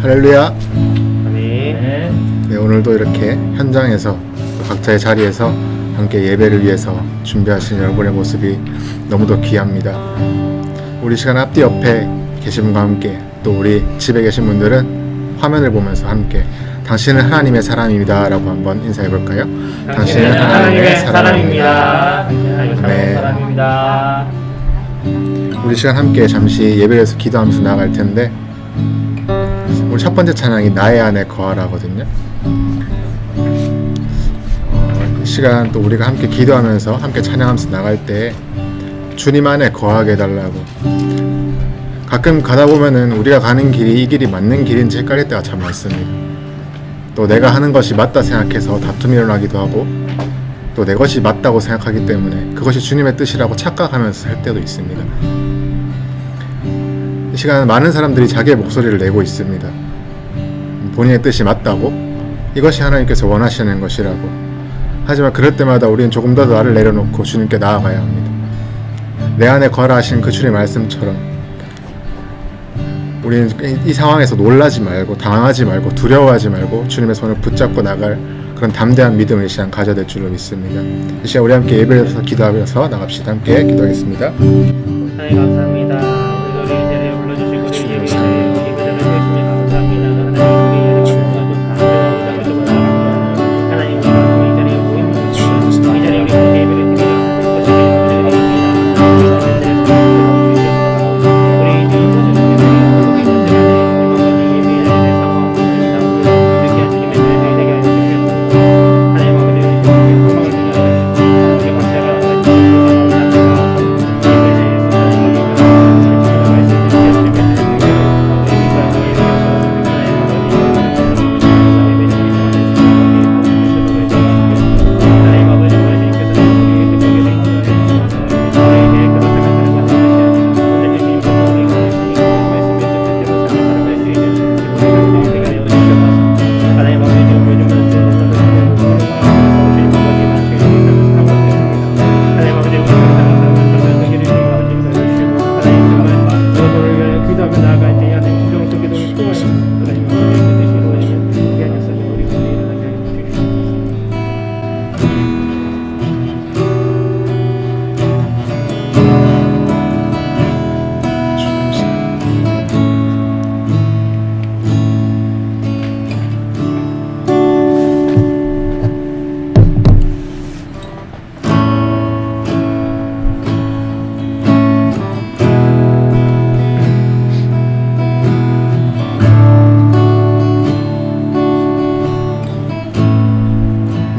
할렐루야. 네. 네, 오늘도 이렇게 현장에서 각자의 자리에서 함께 예배를 위해서 준비하신 여러분의 모습이 너무도 귀합니다. 우리 시간 앞뒤 옆에 계신 분과 함께 또 우리 집에 계신 분들은 화면을 보면서 함께 당신은 하나님의 사람입니다 라고 한번 인사해 볼까요? 당신은 하나님의 사람입니다. 네. 사람입니다. 우리 시간 함께 잠시 예배에서 기도하면서 나아갈 텐데, 우리 첫 번째 찬양이 나의 안에 거하라거든요. 이 시간 또 우리가 함께 기도하면서 함께 찬양하면서 나갈 때 주님 안에 거하게 해달라고. 가끔 가다 보면은 우리가 가는 길이 이 길이 맞는 길인지 헷갈릴 때가 참 많습니다. 또 내가 하는 것이 맞다 생각해서 다툼이 일어나기도 하고, 또 내 것이 맞다고 생각하기 때문에 그것이 주님의 뜻이라고 착각하면서 할 때도 있습니다. 이 시간은 많은 사람들이 자기의 목소리를 내고 있습니다. 본인의 뜻이 맞다고, 이것이 하나님께서 원하시는 것이라고. 하지만 그럴 때마다 우리는 조금 더 나를 내려놓고 주님께 나아가야 합니다. 내 안에 거하라 하신 그 주의 말씀처럼 우리는 이 상황에서 놀라지 말고, 당황하지 말고, 두려워하지 말고 주님의 손을 붙잡고 나갈 그런 담대한 믿음을 이 시간 가져야 될 줄로 믿습니다. 이 시간 우리 함께 예배에서 기도하면서 나갑시다. 함께 기도하겠습니다. 하나님 감사합니다. 우리 노래 이 자리에 불러주시고 우리 예배에 예배를 해주시니 감사합니다. 하나님 우리가 이 자리에 모임을 주시고 이 자리에 우리 함께 예배를 드리려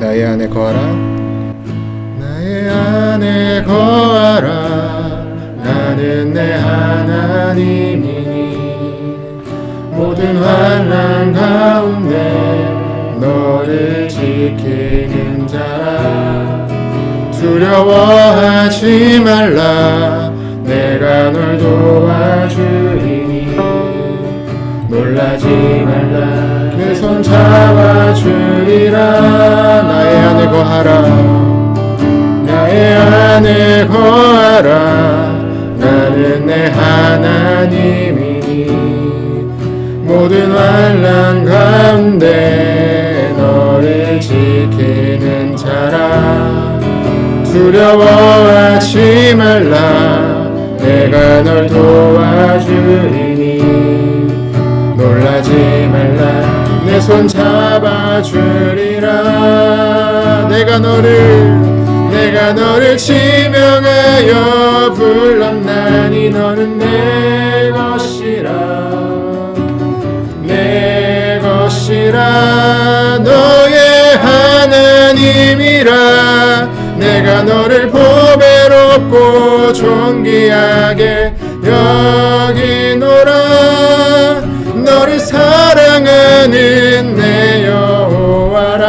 나의 안에 거하라. 나의 안에 거하라. 나는 내 하나님이니 모든 환난 가운데 너를 지키는 자라. 두려워하지 말라. 내가 널 도와주리니 놀라지 말라. 내 손 잡아주리라. 나의 안에 거하라. 나의 안에 거하라. 나는 내 하나님이니 모든 환난 가운데 너를 지키는 자라. 두려워하지 말라. 내가 널 도와주리니 놀라지 말라. 내 손 잡아주리라. 내가 너를 지명하여 불렀나니 너는 내 것이라. 내 것이라. 너의 하나님이라. 내가 너를 보배롭고 존귀하게 여기노라. 너를 사랑하는 내 여호와라.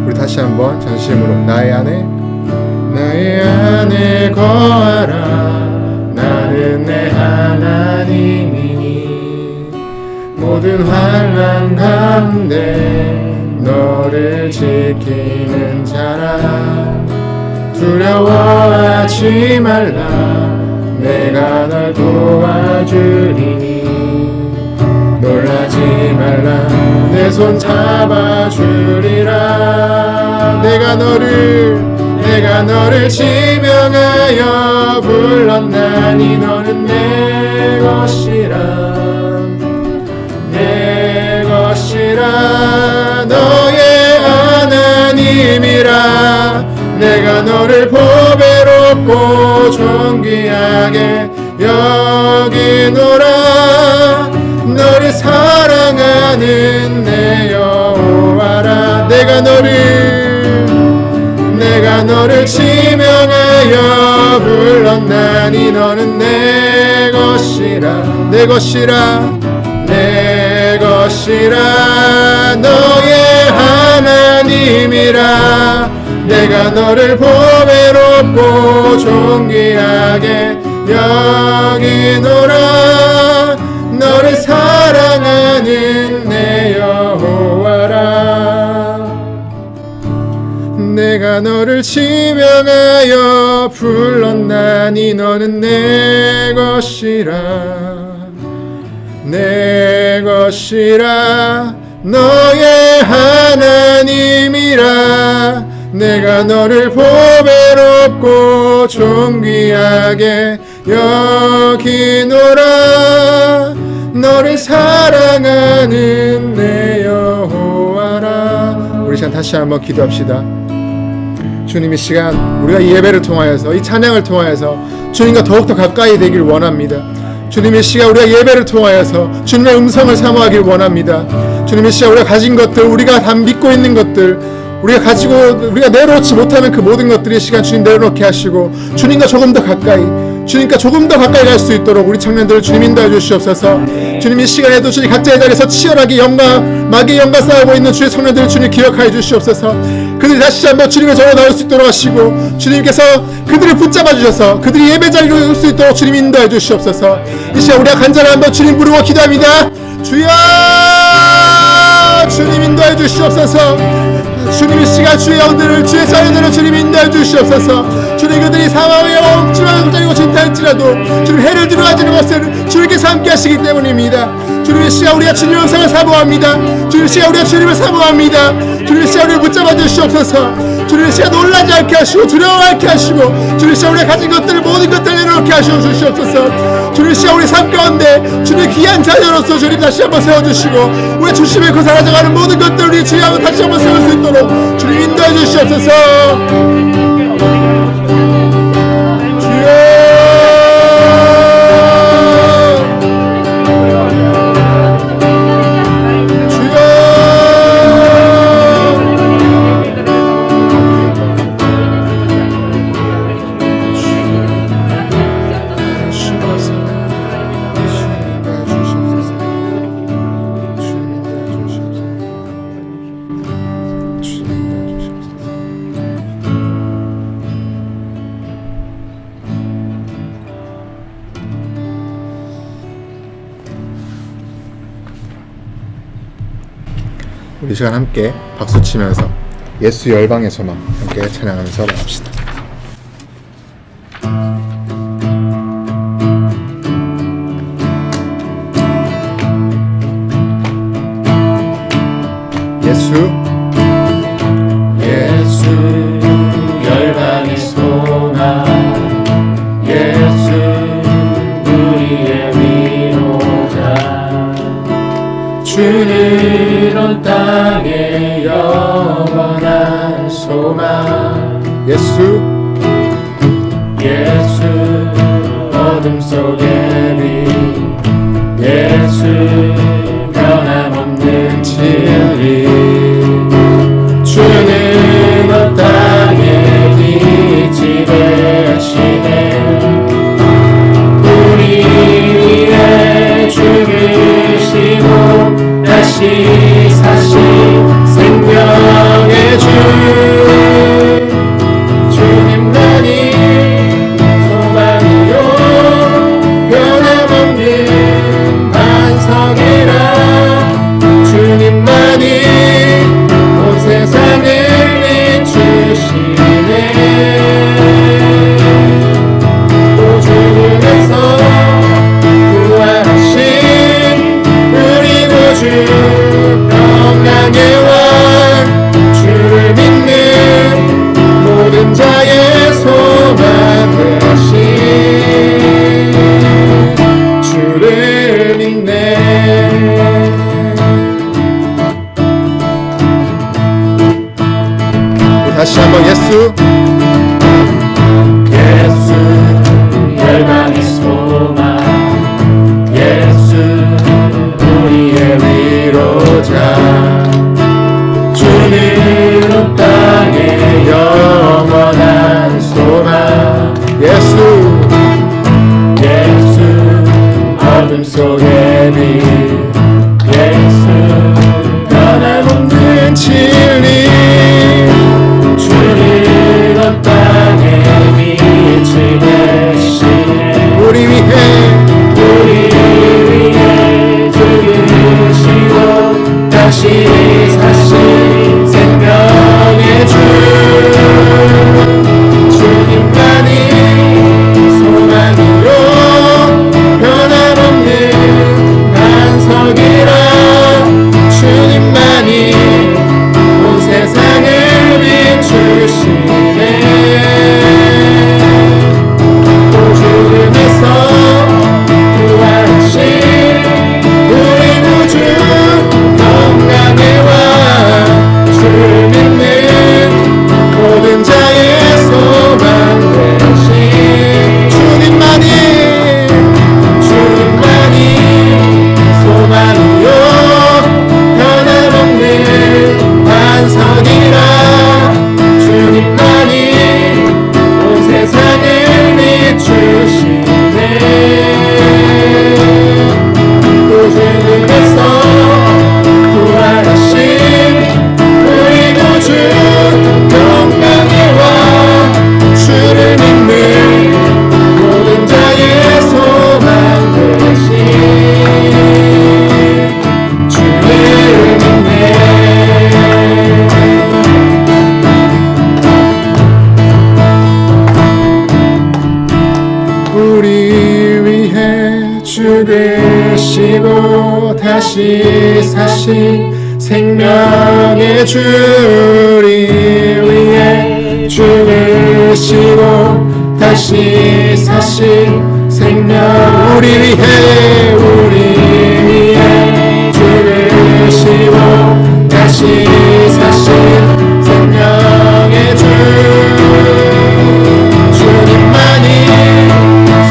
우리 다시 한번 전심으로 나의 안에 거하라. 나는 내 하나님이니 모든 환난 가운데 너를 너를 지키는 자라. 두려워하지 말라. 내가 널 도와주리니. 놀라지 말라. 내 손 잡아주리라. 내가 너를 지명하여 불렀나니 너는 내 것이라. 내 것이라. 너의 하나님이라. 내가 너를 보배롭고 존귀하게 여기노라. 너를 사랑하는 내 여호와라. 내가 너를 지명하여 불렀나니 너는 내 것이라. 내 것이라. 내 것이라. 너의 하나님이라. 내가 너를 보배롭고 존귀하게 여기노라. 너를 사랑하는 내 여호와라. 내가 너를 지명하여 불렀나니 너는 내 것이라. 내 것이라. 너의 하나님이라. 내가 너를 보배롭고 존귀하게 여기노라. 너를 사랑하는 내 여호와라. 우리 시간 다시 한번 기도합시다. 주님, 이 시간 우리가 이 예배를 통하여서, 이 찬양을 통하여서 주님과 더욱더 가까이 되길 원합니다. 주님, 이 시간 우리가 예배를 통하여서 주님의 음성을 사모하길 원합니다. 주님, 이 시간 우리가 가진 것들, 우리가 다 믿고 있는 것들, 우리가 내려놓지 못하는 그 모든 것들이 시간 주님 내려놓게 하시고 주님과 조금 더 가까이 갈 수 있도록 우리 청년들을 주님 인도해 주시옵소서. 주님, 이 시간에도 주님 각자의 자리에서 치열하게 마귀의 영과 싸우고 있는 주의 청년들을 주님 기억하여 주시옵소서. 그들이 다시 한번 주님의 전에 나올 수 있도록 하시고 주님께서 그들을 붙잡아 주셔서 그들이 예배 자리로 올 수 있도록 주님 인도해 주시옵소서. 이 시간 우리가 간절히 한번 주님 부르고 기도합니다. 주여, 주님 인도해 주시옵소서. 주님, 이 시간 주의 영들을, 주의 자녀들을 주님 인도해 주시옵소서. 주님, 그들이 상황에 엄청난 자리고 진타할지라도 주님 해를 들어가지는 것은 주님께서 함께 하시기 때문입니다. 주님, 이 시간 우리가 주님의 영상을 사모합니다. 주님, 이 시간 우리가 주님을 사모합니다. 주님, 이 시간 우리를 붙잡아 주시옵소서. 주님, 이 시간 놀라지 않게 하시고 두려워하지 않게 하시고 주님, 이 시간 우리가 가진 것들을 모든 것들을 내려놓게 하시어 주시옵소서. 주님, 이 시간 우리 삶 가운데 주님 귀한 자녀로서 주님 다시 한번 세워주시고 우리 주심의 그 사라져가는 모든 것들을 우리 주여 한번 다시 한번 세울 수 있도록 주님 인도해 주시옵소서. 우리 시간 함께 박수치면서 예수 열방의 소망 함께 찬양하면서 나갑시다. 예수 열방의 소망, 예수 우리의 위로자. 주는 온 땅의 영원한 소망. 예수 어둠 속의 빛. 예수 변함없는 진리. 주는 온 땅의 빛이 되시네. 우리 위해 죽으시고 다시 사신 생명의 주. 주님 한번 예수 예수 열방의 소망 예수 우리의 위로자 주님은 땅에 영원한 소망 예수 예수 어둠 속의 빛 예수 변함없는 진리 주님은 땅에 빛이 되시네 우리 위해 우리 위해 죽으시고 다시 사신 생명의 주 주님만이 소망이요 변함없는 반석이라 주님만이 온 세상을 비추시네 또 죽음에서 부활하신 우리 구주 평강의 왕 주를 믿는 모든 자의 소망 되신 주님만이 소망이요 변함없는 반석이라 주님만이 온 세상을 비추시네 또 죽음에서 부활하신 우리 구주 평강의 왕 주를 믿는 모든 자의 소망 되신 주를 믿네 우리 위해 죽으시고 다시 사신 생명의 주 우리 위해 죽으시고 다시 사신 생명 우리 위해 죽으시고 다시 사신 생명의 주 주님만이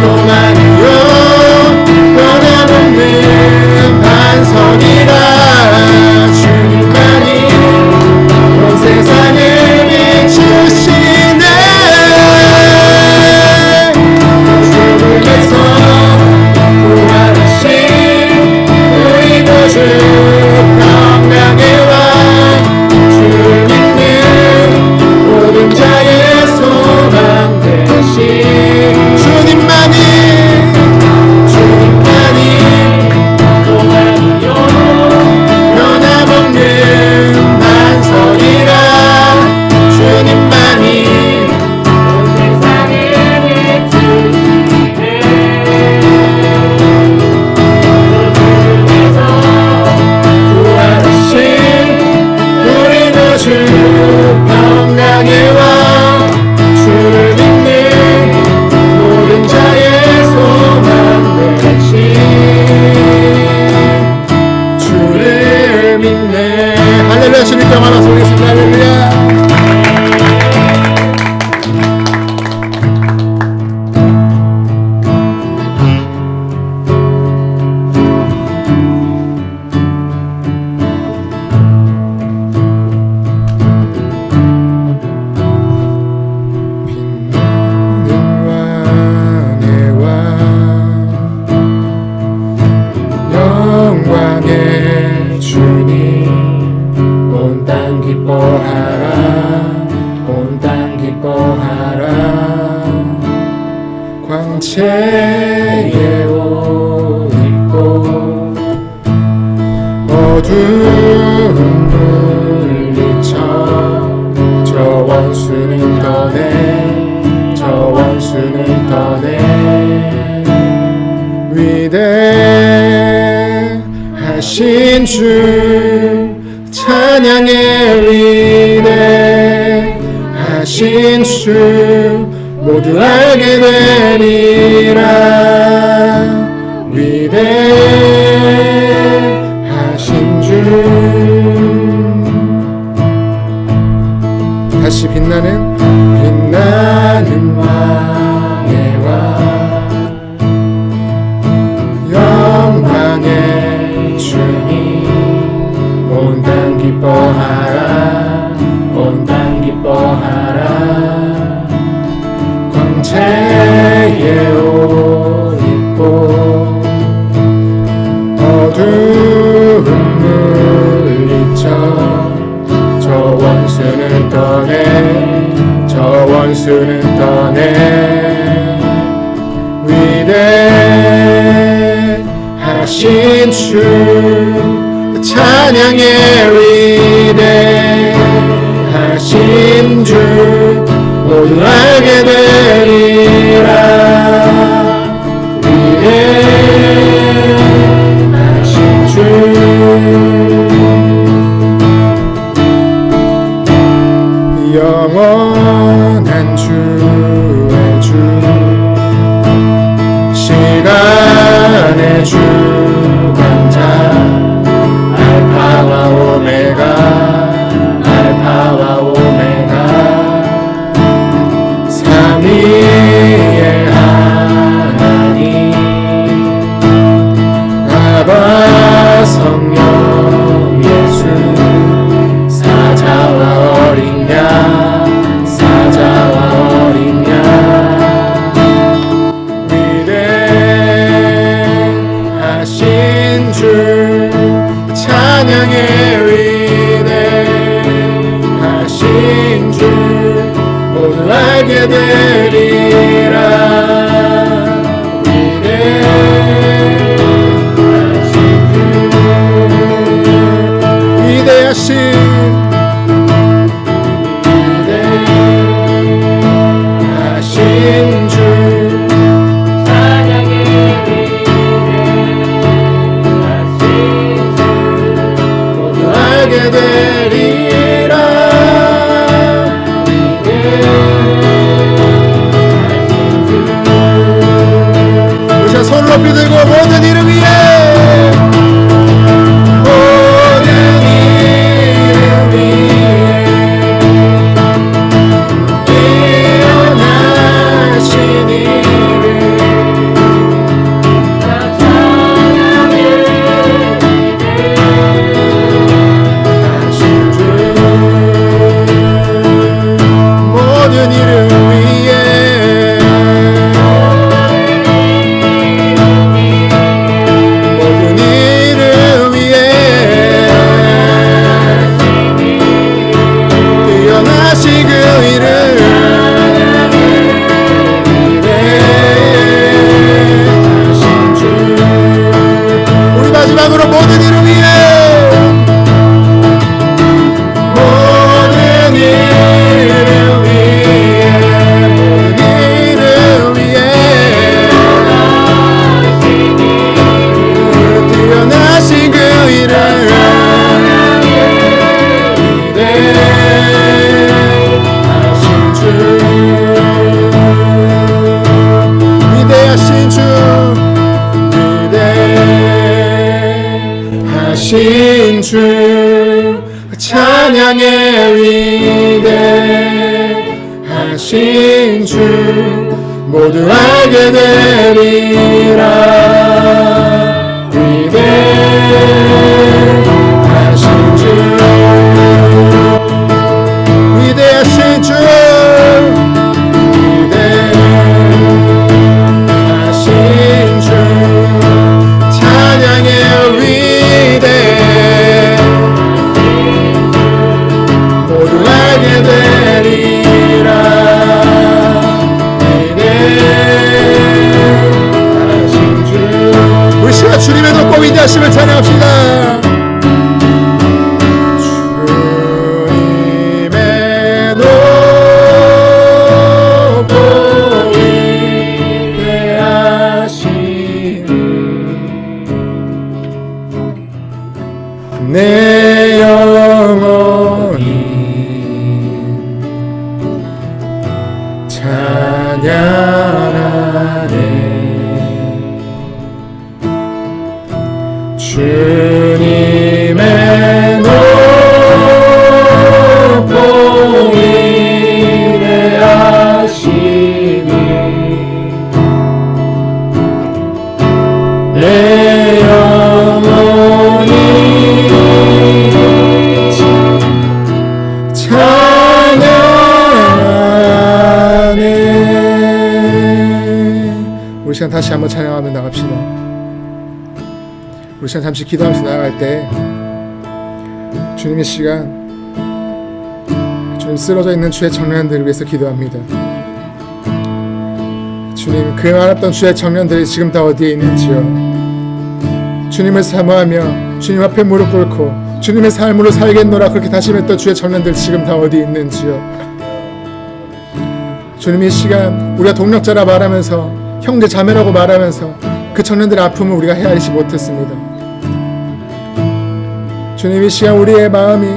소망이요 변함없는 반석이라 주님만이 온 세상을 비추시네 죽음에서 부활하신 우리 구주 평강의 왕 주를 믿는 모든 자의 소망 되신 주님만이 소망이요 변함없는 반석이라 주님만이 온 세상을 비추시네 죽음에서 부활하신 우리 구주 평강의 왕 주를 믿는 모든 자의 소망 되신 주를 믿네 할렐루야 주님께 만나서 오겠습니다 할렐루야 영광의 주님 온 땅 기뻐하라 온 땅 기뻐하라 광채에 옷 입고 어두운 물리쳐 저 원수는 떠내 저 원수는 떠내 위대하신 주 찬양의 위대하신 주 모두 알게 되리라 위대하신 주 다시 빛나는 왕의 왕 영광의 주님 온 땅 기뻐하라 온 땅 기뻐하라 광채의 옷 입고 어두운 물리쳐 저 원수는 떠내 위대하신 주 찬양의 위대하신 주 모두 알게 되리라 위대하신 주 영원한 주의 주 시간의 주관자 알파와 오메가 삼위의 하나님 아바 성령 예수 사자와 어린 양 위대하신 주 찬양의 위대하신 주 모두 알게 되리라 위대하신 주 찬양의 위대하신 주 모두 알게 되리라 우리 손 높이 들고 모든 이름 위에 마지막으로 모든 이름 위에 뛰어나신 그 이름 위대하신 주 위대하신 주 찬양의 위대하신 주 모두 알게 되리라 위대하신 주 위대하신 주 위대하신 주 찬양의 위대 모두 알게 되리라 위대하신 주 시간 다시 한번 찬양하며 나갑시다. 우리 시간 잠시 기도하면서 나아갈 때 주님 이 시간 주님 쓰러져 있는 주의 청년들을 위해서 기도합니다. 주님 그 많았던 주의 청년들이 지금 다 어디에 있는지요. 주님을 사모하며 주님 앞에 무릎 꿇고 주님의 삶으로 살겠노라 그렇게 다짐했던 주의 청년들 지금 다 어디 있는지요. 주님 이 시간 우리가 동력자라 말하면서 형제 자매라고 말하면서 그 청년들의 아픔을 우리가 헤아리지 못했습니다. 주님 이 시간 우리의 마음이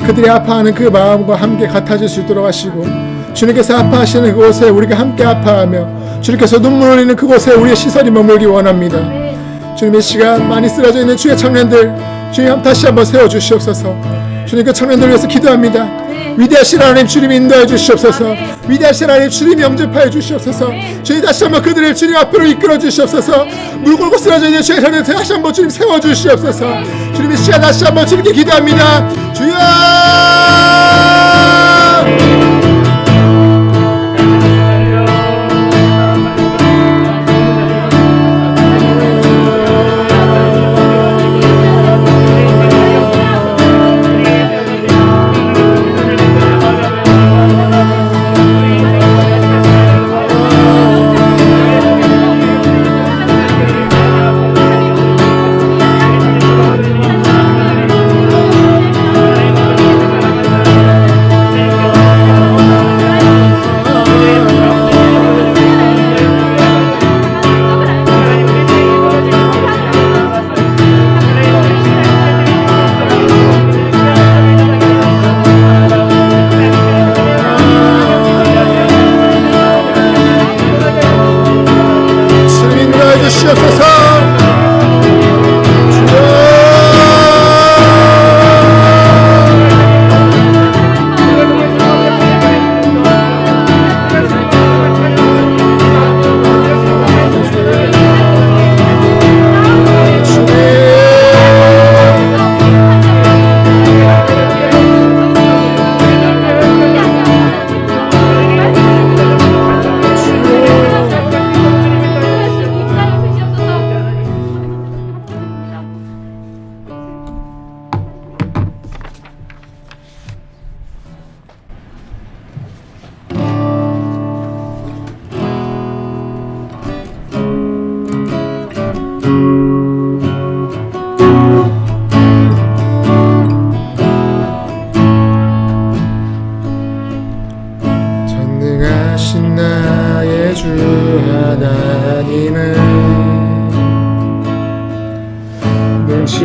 그들이 아파하는 그 마음과 함께 같아질 수 있도록 하시고 주님께서 아파하시는 그곳에 우리가 함께 아파하며 주님께서 눈물 흘리는 그곳에 우리의 시선이 머물기 원합니다. 주님 이 시간 많이 쓰러져 있는 주의 청년들 주님 다시 한번 세워주시옵소서. 주님 그 청년들을 위해서 기도합니다. 위대하신 하나님 주님 인도해 주시옵소서. 위대하신 하나님 주님 영접하여 주시옵소서. 주님 다시 한번 그들을 주님 앞으로 이끌어 주시옵소서. 무릎 꿇고 쓰러져 있는 주의 청년들 다시 한번 주님 세워 주시옵소서. 주님 이 시간 다시 한번 주님께 기도합니다. 주여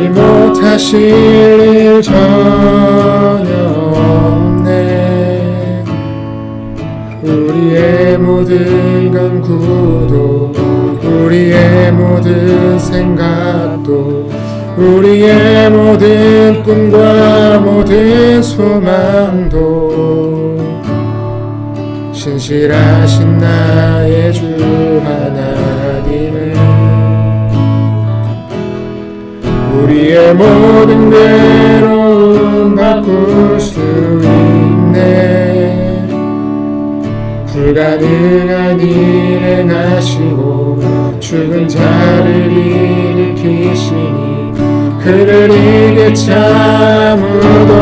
못하실 일 전혀 없네. 우리의 모든 간구도 우리의 모든 생각도 우리의 모든 꿈과 모든 소망도 신실하신 나의 주 하나님을 우리의 모든 괴로움 바꿀 수 있네. 불가능한 일 행하시고 죽은 자를 일으키시니 그를 이길 자 아무도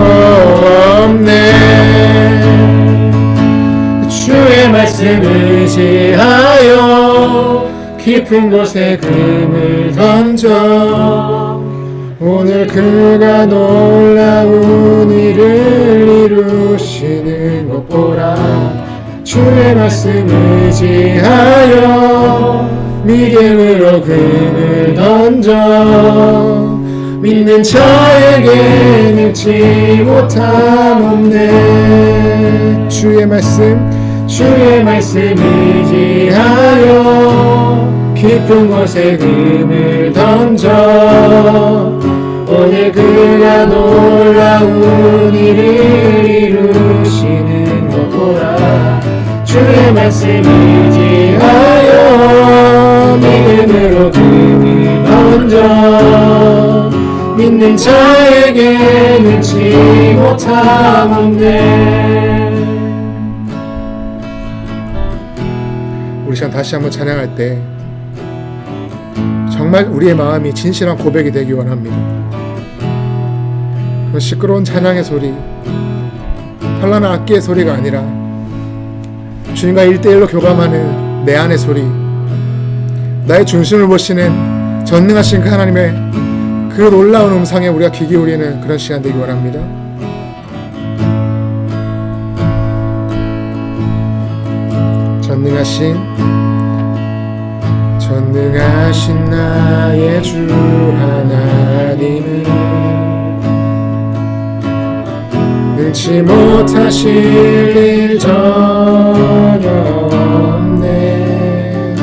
없네. 주의 말씀 의지하여 깊은 곳에 금을 던져 오늘 그가 놀라운 일을 이루시는 것 보라. 주의 말씀 의지하여 믿음으로 금을 던져 믿는 자에게 능치 못함 없네. 주의 말씀 의지하여 깊은 곳에 금을 던져 오늘 그가 놀라운 일을 이루시는 것 보라. 주의 말씀 의지하여 믿음으로 금을 던져 믿는 자에게 능치 못함 없네. 우리 시간 다시 한번 찬양할 때 정말 우리의 마음이 진실한 고백이 되기 원합니다. 그 시끄러운 찬양의 소리, 현란한 악기의 소리가 아니라 주님과 1대1로 교감하는 내 안의 소리, 나의 중심을 보시는 전능하신 그 하나님의 그 놀라운 음성에 우리가 귀 기울이는 그런 시간 되기 원합니다. 전능하신 나의 주 하나님은 능치 못하실 일 전혀 없네.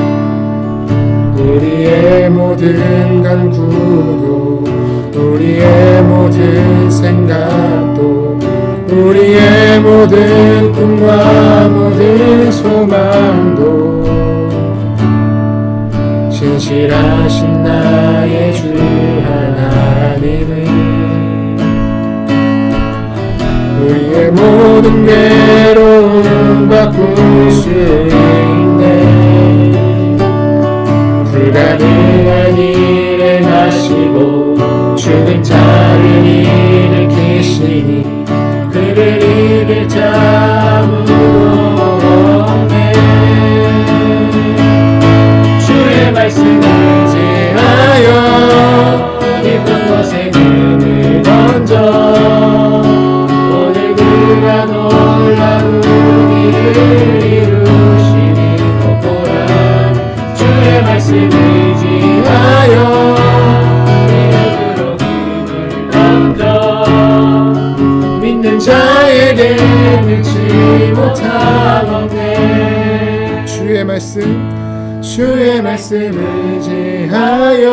우리의 모든 간구도 우리의 모든 생각도 우리의 모든 꿈과 모든 소망도 진실하신 나의 주 하나님은 우리의 모든 괴로움 바꿀 수 있네. 불가능한 일을 하시고 죽은 자를 일으키시니 그를 이길 자 아무도 없네. 주의 말씀을 의지하여 깊은 곳에 금을 던져 오늘 그가 놀라운 일을 이루시니 걷보라. 주의 말씀을 의지하여 이름으로 금을 던져 믿는 자에게 능치 못함 없네. 주의 말씀을 의지하여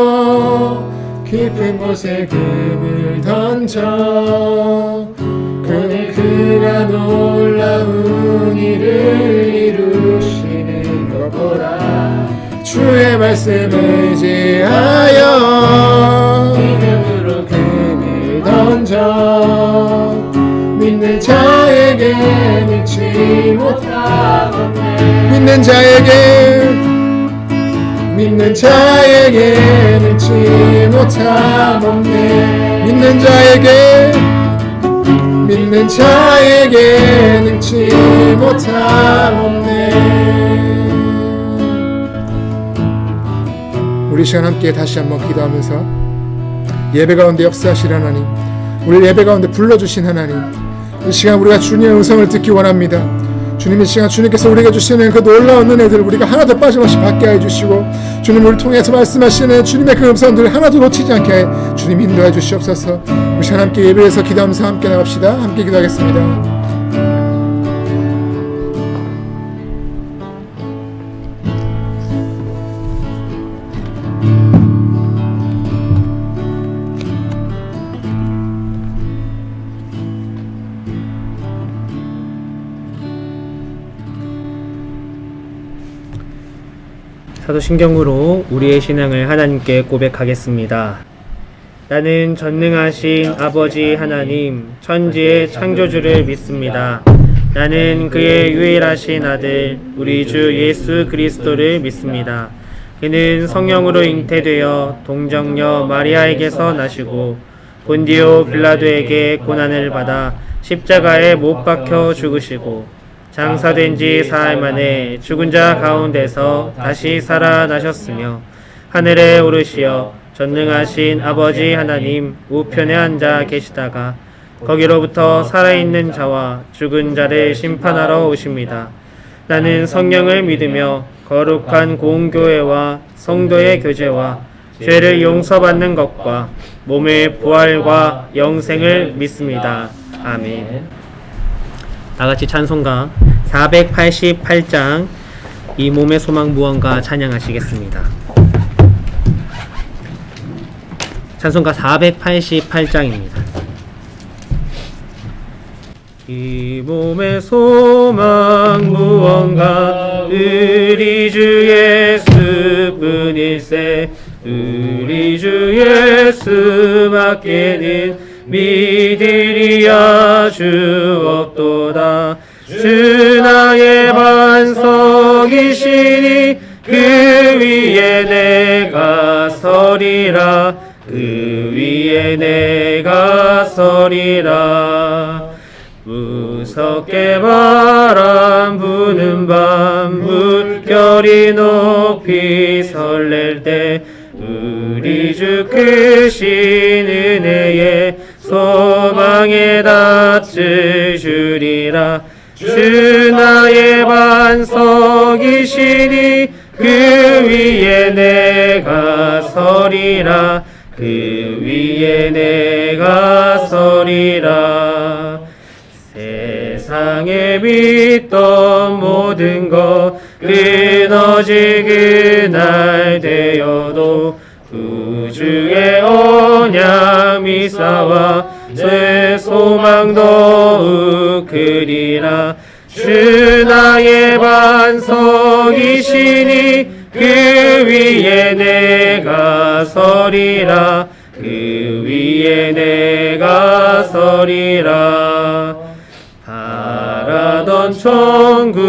깊은 곳에 금을 던져 그는 그가 놀라운 일을 이루시는 것 보라. 주의 말씀을 의지하여 이름으로 금을 던져 믿는 자에게 능치 못함 없네. 믿는 자에게 능치 못함 없네. 믿는 자에게 능치 못함 없네. 우리 시간 함께 다시 한번 기도하면서 예배 가운데 역사하실 하나님, 우리 예배 가운데 불러주신 하나님, 이 시간 우리가 주님의 음성을 듣기 원합니다. 주님, 이 시간 주님께서 우리에게 주시는 그 놀라운 은혜들 우리가 하나도 빠짐없이 받게 해주시고 주님 우리를 통해서 말씀하시는 주님의 그 음성들을 하나도 놓치지 않게 해 주님 인도해 주시옵소서. 우리 시간 함께 예배에서 기도하면서 함께 나갑시다. 함께 기도하겠습니다. 사도신경으로 우리의 신앙을 하나님께 고백하겠습니다. 나는 전능하신 아버지 하나님, 천지의 창조주를 믿습니다. 나는 그의 유일하신 아들, 우리 주 예수 그리스도를 믿습니다. 그는 성령으로 잉태되어 동정녀 마리아에게서 나시고 본디오 빌라도에게 고난을 받아 십자가에 못 박혀 죽으시고 장사된 지 사흘 만에 죽은 자 가운데서 다시 살아나셨으며 하늘에 오르시어 전능하신 아버지 하나님 우편에 앉아 계시다가 거기로부터 살아있는 자와 죽은 자를 심판하러 오십니다. 나는 성령을 믿으며 거룩한 공교회와 성도의 교제와 죄를 용서받는 것과 몸의 부활과 영생을 믿습니다. 아멘. 다같이 찬송가 488장 이 몸의 소망 무언가 찬양하시겠습니다. 찬송가 488장입니다. 이 몸의 소망 무언가 우리 주 예수뿐일세. 우리 주 예수밖에는 믿으리야 주 없도다. 주 나의 반석이시니 그 위에 내가 서리라. 그 위에 내가 서리라. 무섭게 바람 부는 밤 물결이 높이 설렐 때 우리 주 크신 은혜에 소망에 닿을 주리라. 주 나의 반석이시니 그 위에 내가 서리라. 그 위에 내가 서리라. 세상에 믿던 모든 것 끊어질 그날 되어도 구주의 언약 미사와 내 소망 더욱 크리라. 주 나의 반석이시니 그 위에 내가 서리라. 그 위에 내가 서리라. 바라던 천국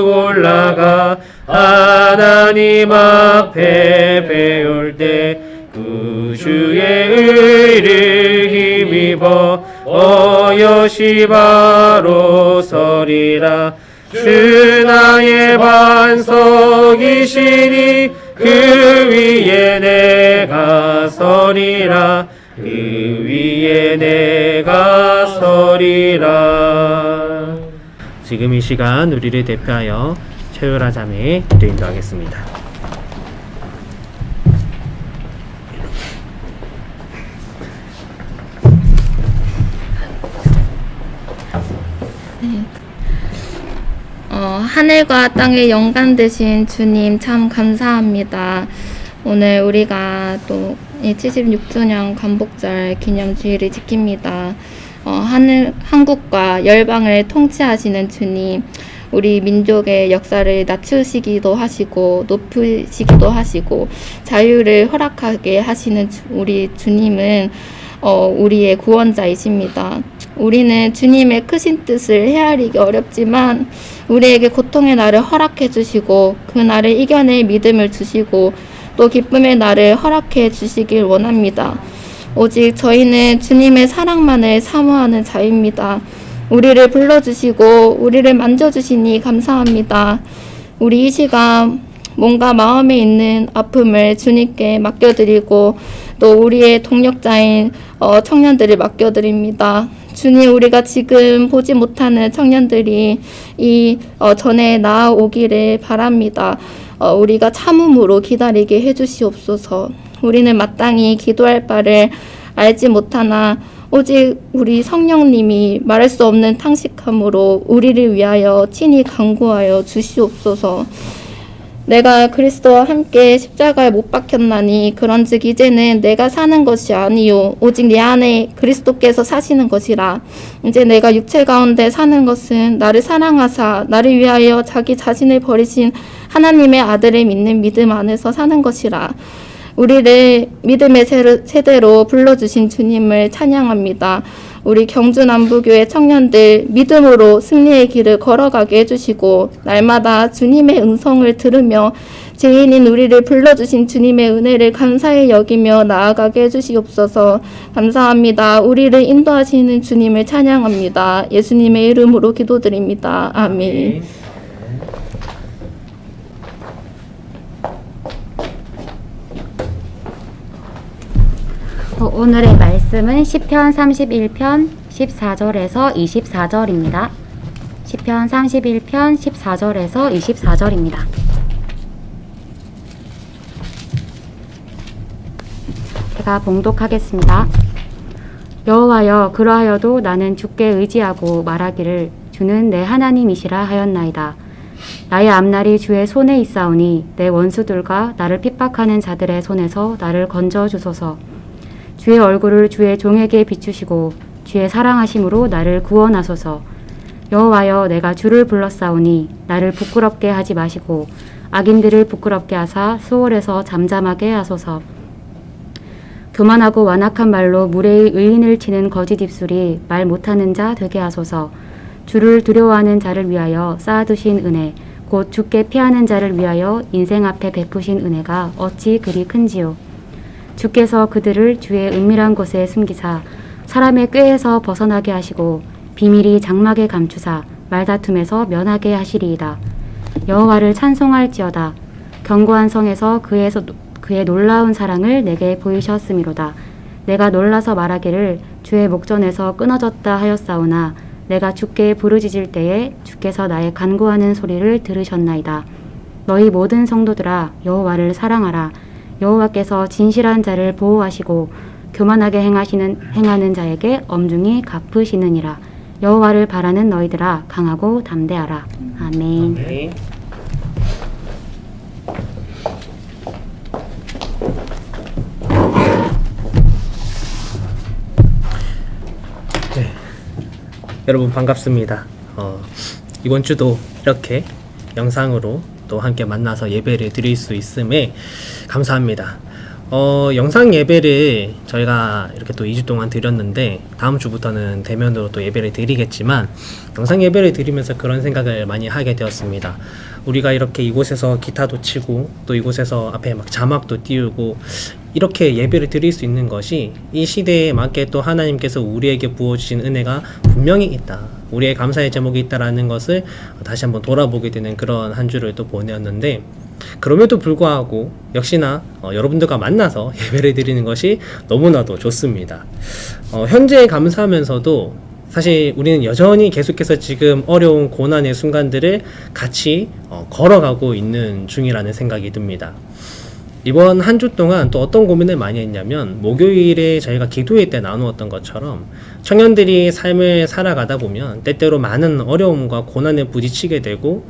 올라가 하나님 앞에 배울 때 구주의 의를 힘입어 어여시 바로 서리라. 주 나의 반석이시니 그 위에 내가 서리라. 그 위에 내가 서리라. 지금 이 시간 우리를 대표하여 최유라 자매 기도 인도하겠습니다. 하늘과 땅의 영광 되신 주님 참 감사합니다. 오늘 우리가 또 76주년 광복절 기념주일을 지킵니다. 한국과 열방을 통치하시는 주님, 우리 민족의 역사를 낮추시기도 하시고 높이시기도 하시고 자유를 허락하게 하시는 우리 주님은 우리의 구원자이십니다. 우리는 주님의 크신 뜻을 헤아리기 어렵지만 우리에게 고통의 날을 허락해 주시고 그 날을 이겨낼 믿음을 주시고 또 기쁨의 날을 허락해 주시길 원합니다. 오직 저희는 주님의 사랑만을 사모하는 자입니다. 우리를 불러주시고 우리를 만져주시니 감사합니다. 우리 이 시간 뭔가 마음에 있는 아픔을 주님께 맡겨드리고 또 우리의 동력자인 청년들을 맡겨드립니다. 주님, 우리가 지금 보지 못하는 청년들이 전에 나아오기를 바랍니다. 우리가 참음으로 기다리게 해주시옵소서. 우리는 마땅히 기도할 바를 알지 못하나 오직 우리 성령님이 말할 수 없는 탕식함으로 우리를 위하여 친히 간구하여 주시옵소서. 내가 그리스도와 함께 십자가에 못 박혔나니 그런즉 이제는 내가 사는 것이 아니요 오직 내 안에 그리스도께서 사시는 것이라. 이제 내가 육체 가운데 사는 것은 나를 사랑하사 나를 위하여 자기 자신을 버리신 하나님의 아들을 믿는 믿음 안에서 사는 것이라. 우리를 믿음의 세대로 불러주신 주님을 찬양합니다. 우리 경주남부교회 청년들 믿음으로 승리의 길을 걸어가게 해주시고 날마다 주님의 음성을 들으며 죄인인 우리를 불러주신 주님의 은혜를 감사히 여기며 나아가게 해주시옵소서. 감사합니다. 우리를 인도하시는 주님을 찬양합니다. 예수님의 이름으로 기도드립니다. 아멘. 오늘의 말씀은 시편 31편 14절에서 24절입니다. 시편 31편 14절에서 24절입니다. 제가 봉독하겠습니다. 여호와여, 그러하여도 나는 주께 의지하고 말하기를 주는 내 하나님이시라 하였나이다. 나의 앞날이 주의 손에 있사오니 내 원수들과 나를 핍박하는 자들의 손에서 나를 건져 주소서. 주의 얼굴을 주의 종에게 비추시고 주의 사랑하심으로 나를 구원하소서. 여호와여, 내가 주를 불렀사오니 나를 부끄럽게 하지 마시고 악인들을 부끄럽게 하사 수월에서 잠잠하게 하소서. 교만하고 완악한 말로 무례히 의인을 치는 거짓 입술이 말 못하는 자 되게 하소서. 주를 두려워하는 자를 위하여 쌓아두신 은혜 곧 주께 피하는 자를 위하여 인생 앞에 베푸신 은혜가 어찌 그리 큰지요. 주께서 그들을 주의 은밀한 곳에 숨기사 사람의 꾀에서 벗어나게 하시고 비밀이 장막에 감추사 말다툼에서 면하게 하시리이다. 여호와를 찬송할지어다. 견고한 성에서 그의 놀라운 사랑을 내게 보이셨음이로다. 내가 놀라서 말하기를 주의 목전에서 끊어졌다 하였사오나 내가 주께 부르짖을 때에 주께서 나의 간구하는 소리를 들으셨나이다. 너희 모든 성도들아 여호와를 사랑하라. 여호와께서 진실한 자를 보호하시고 교만하게 행하는 자에게 엄중히 갚으시느니라. 여호와를 바라는 너희들아 강하고 담대하라. 아멘. 네. 네. 여러분 반갑습니다. 이번 주도 이렇게 영상으로 또 함께 만나서 예배를 드릴 수 있음에 감사합니다. 영상 예배를 저희가 이렇게 또 2주 동안 드렸는데 다음 주부터는 대면으로 또 예배를 드리겠지만 영상 예배를 드리면서 그런 생각을 많이 하게 되었습니다. 우리가 이렇게 이곳에서 기타도 치고 또 이곳에서 앞에 막 자막도 띄우고 이렇게 예배를 드릴 수 있는 것이 이 시대에 맞게 또 하나님께서 우리에게 부어주신 은혜가 분명히 있다. 우리의 감사의 제목이 있다라는 것을 다시 한번 돌아보게 되는 그런 한 주를 또 보내었는데 그럼에도 불구하고 역시나 여러분들과 만나서 예배를 드리는 것이 너무나도 좋습니다. 현재 감사하면서도 사실 우리는 여전히 계속해서 지금 어려운 고난의 순간들을 같이 걸어가고 있는 중이라는 생각이 듭니다. 이번 한 주 동안 또 어떤 고민을 많이 했냐면 목요일에 저희가 기도회 때 나누었던 것처럼 청년들이 삶을 살아가다 보면 때때로 많은 어려움과 고난에 부딪히게 되고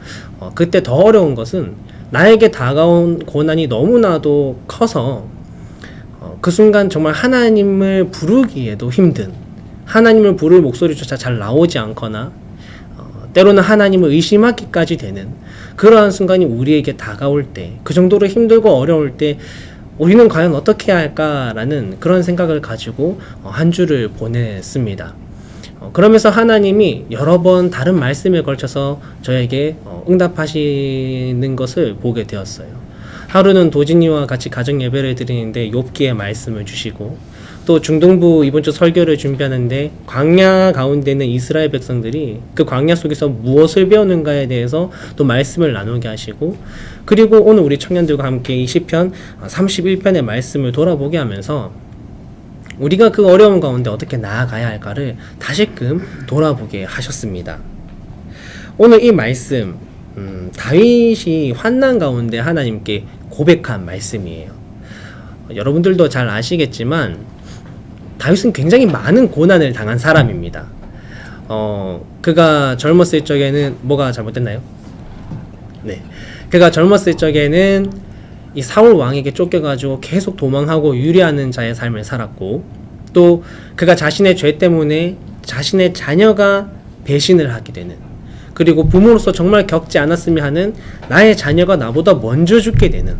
그때 더 어려운 것은 나에게 다가온 고난이 너무나도 커서 그 순간 정말 하나님을 부르기에도 힘든 하나님을 부를 목소리조차 잘 나오지 않거나 때로는 하나님을 의심하기까지 되는 그러한 순간이 우리에게 다가올 때 그 정도로 힘들고 어려울 때 우리는 과연 어떻게 해야 할까라는 그런 생각을 가지고 한 주를 보냈습니다. 그러면서 하나님이 여러 번 다른 말씀에 걸쳐서 저에게 응답하시는 것을 보게 되었어요. 하루는 도진이와 같이 가정 예배를 드리는데 욥기의 말씀을 주시고 또 중동부 이번 주 설교를 준비하는데 광야 가운데 있는 이스라엘 백성들이 그 광야 속에서 무엇을 배우는가에 대해서 또 말씀을 나누게 하시고 그리고 오늘 우리 청년들과 함께 이 시편 31편의 말씀을 돌아보게 하면서 우리가 그 어려운 가운데 어떻게 나아가야 할까를 다시금 돌아보게 하셨습니다. 오늘 이 말씀 다윗이 환난 가운데 하나님께 고백한 말씀이에요. 여러분들도 잘 아시겠지만 다윗은 굉장히 많은 고난을 당한 사람입니다. 그가 젊었을 적에는 뭐가 잘못됐나요? 네, 그가 젊었을 적에는 이 사울 왕에게 쫓겨가지고 계속 도망하고 유리하는 자의 삶을 살았고 또 그가 자신의 죄 때문에 자신의 자녀가 배신을 하게 되는 그리고 부모로서 정말 겪지 않았으면 하는 나의 자녀가 나보다 먼저 죽게 되는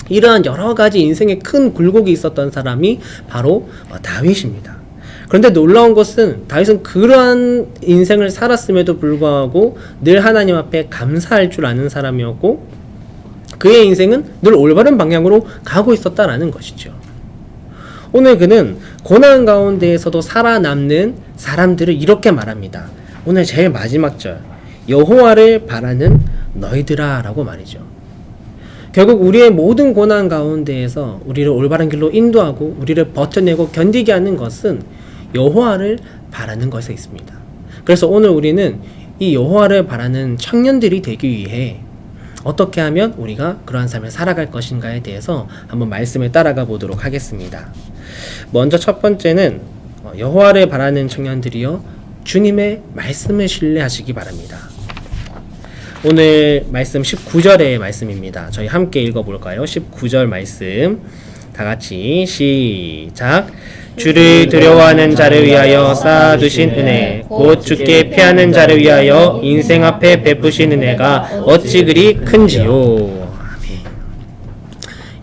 이러한 여러 가지 인생의 큰 굴곡이 있었던 사람이 바로 다윗입니다. 그런데 놀라운 것은 다윗은 그러한 인생을 살았음에도 불구하고 늘 하나님 앞에 감사할 줄 아는 사람이었고 그의 인생은 늘 올바른 방향으로 가고 있었다라는 것이죠. 오늘 그는 고난 가운데에서도 살아남는 사람들을 이렇게 말합니다. 오늘 제일 마지막 절 여호와를 바라는 너희들아 라고 말이죠. 결국 우리의 모든 고난 가운데에서 우리를 올바른 길로 인도하고 우리를 버텨내고 견디게 하는 것은 여호와를 바라는 것에 있습니다. 그래서 오늘 우리는 이 여호와를 바라는 청년들이 되기 위해 어떻게 하면 우리가 그러한 삶을 살아갈 것인가에 대해서 한번 말씀을 따라가 보도록 하겠습니다. 먼저 첫 번째는 여호와를 바라는 청년들이여 주님의 말씀을 신뢰하시기 바랍니다. 오늘 말씀 19절의 말씀입니다. 저희 함께 읽어볼까요? 19절 말씀 다 같이 시작. 주를 두려워하는 자를 위하여 쌓아두신 은혜 곧 주께 피하는 자를 위하여 인생 앞에 베푸신 은혜가 어찌 그리 큰지요. 아멘.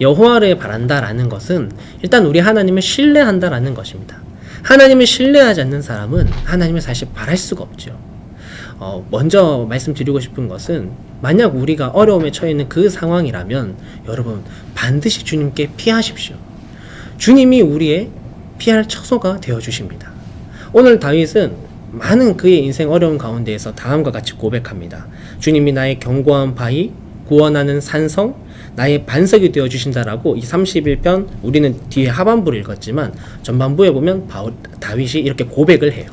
여호와를 바란다라는 것은 일단 우리 하나님을 신뢰한다라는 것입니다. 하나님을 신뢰하지 않는 사람은 하나님을 사실 바랄 수가 없죠. 먼저 말씀드리고 싶은 것은 만약 우리가 어려움에 처해 있는 그 상황이라면 여러분 반드시 주님께 피하십시오. 주님이 우리의 피할 처소가 되어 주십니다. 오늘 다윗은 많은 그의 인생 어려운 가운데에서 다음과 같이 고백합니다. 주님이 나의 견고한 바위, 구원하는 산성, 나의 반석이 되어 주신다라고 이 31편 우리는 뒤에 하반부를 읽었지만 전반부에 보면 다윗이 이렇게 고백을 해요.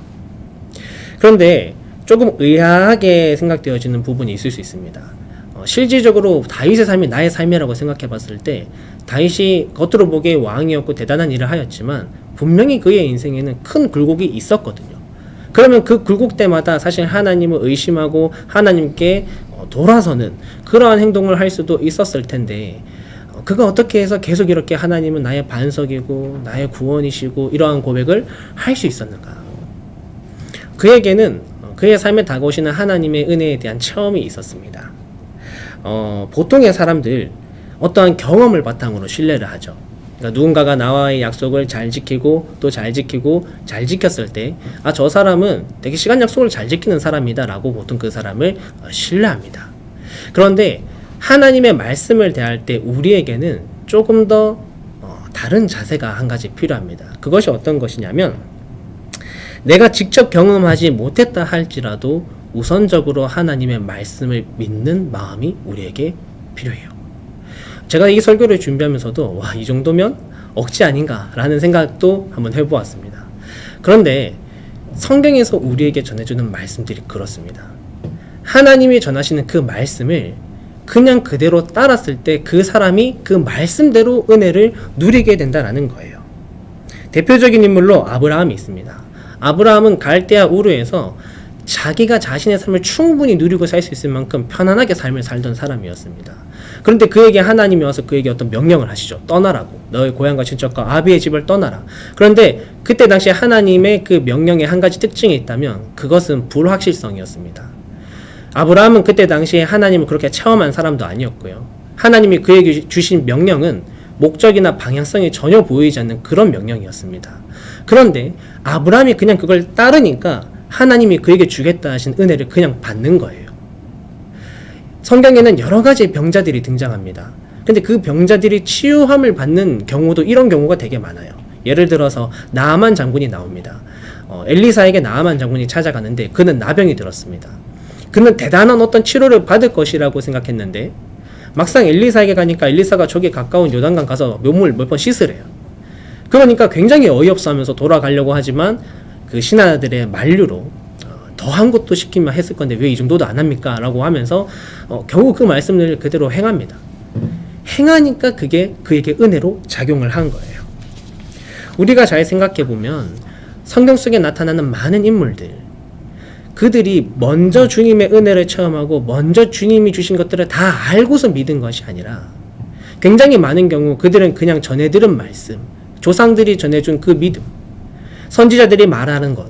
그런데 조금 의아하게 생각되어지는 부분이 있을 수 있습니다. 실질적으로 다윗의 삶이 나의 삶이라고 생각해 봤을 때 다윗이 겉으로 보기에 왕이었고 대단한 일을 하였지만 분명히 그의 인생에는 큰 굴곡이 있었거든요. 그러면 그 굴곡 때마다 사실 하나님을 의심하고 하나님께 돌아서는 그러한 행동을 할 수도 있었을 텐데 그가 어떻게 해서 계속 이렇게 하나님은 나의 반석이고 나의 구원이시고 이러한 고백을 할 수 있었는가? 그에게는 그의 삶에 다가오시는 하나님의 은혜에 대한 체험이 있었습니다. 보통의 사람들 어떠한 경험을 바탕으로 신뢰를 하죠. 그러니까 누군가가 나와의 약속을 잘 지키고 또 잘 지키고 잘 지켰을 때 저 사람은 되게 시간 약속을 잘 지키는 사람이다 라고 보통 그 사람을 신뢰합니다. 그런데 하나님의 말씀을 대할 때 우리에게는 조금 더 다른 자세가 한 가지 필요합니다. 그것이 어떤 것이냐면 내가 직접 경험하지 못했다 할지라도 우선적으로 하나님의 말씀을 믿는 마음이 우리에게 필요해요. 제가 이 설교를 준비하면서도 이 정도면 억지 아닌가라는 생각도 한번 해보았습니다. 그런데 성경에서 우리에게 전해주는 말씀들이 그렇습니다. 하나님이 전하시는 그 말씀을 그냥 그대로 따랐을 때 그 사람이 그 말씀대로 은혜를 누리게 된다는 거예요. 대표적인 인물로 아브라함이 있습니다. 아브라함은 갈대아 우르에서 자기가 자신의 삶을 충분히 누리고 살 수 있을 만큼 편안하게 삶을 살던 사람이었습니다. 그런데 그에게 하나님이 와서 그에게 어떤 명령을 하시죠. 떠나라고. 너의 고향과 친척과 아비의 집을 떠나라. 그런데 그때 당시에 하나님의 그 명령에 한 가지 특징이 있다면 그것은 불확실성이었습니다. 아브라함은 그때 당시에 하나님을 그렇게 체험한 사람도 아니었고요. 하나님이 그에게 주신 명령은 목적이나 방향성이 전혀 보이지 않는 그런 명령이었습니다. 그런데 아브라함이 그냥 그걸 따르니까 하나님이 그에게 주겠다 하신 은혜를 그냥 받는 거예요. 성경에는 여러 가지 병자들이 등장합니다. 근데 그 병자들이 치유함을 받는 경우도 이런 경우가 되게 많아요. 예를 들어서 나아만 장군이 나옵니다. 엘리사에게 나아만 장군이 찾아가는데 그는 나병이 들었습니다. 그는 대단한 어떤 치료를 받을 것이라고 생각했는데 막상 엘리사에게 가니까 엘리사가 저기 가까운 요단강 가서 몸을 몇 번 씻으래요. 그러니까 굉장히 어이없어 하면서 돌아가려고 하지만 그 신하들의 만류로 더한 것도 시키면 했을 건데 왜 이 정도도 안 합니까? 라고 하면서 결국 그 말씀을 그대로 행합니다. 행하니까 그게 그에게 은혜로 작용을 한 거예요. 우리가 잘 생각해 보면 성경 속에 나타나는 많은 인물들 그들이 먼저 주님의 은혜를 체험하고 먼저 주님이 주신 것들을 다 알고서 믿은 것이 아니라 굉장히 많은 경우 그들은 그냥 전해 들은 말씀, 조상들이 전해준 그 믿음, 선지자들이 말하는 것,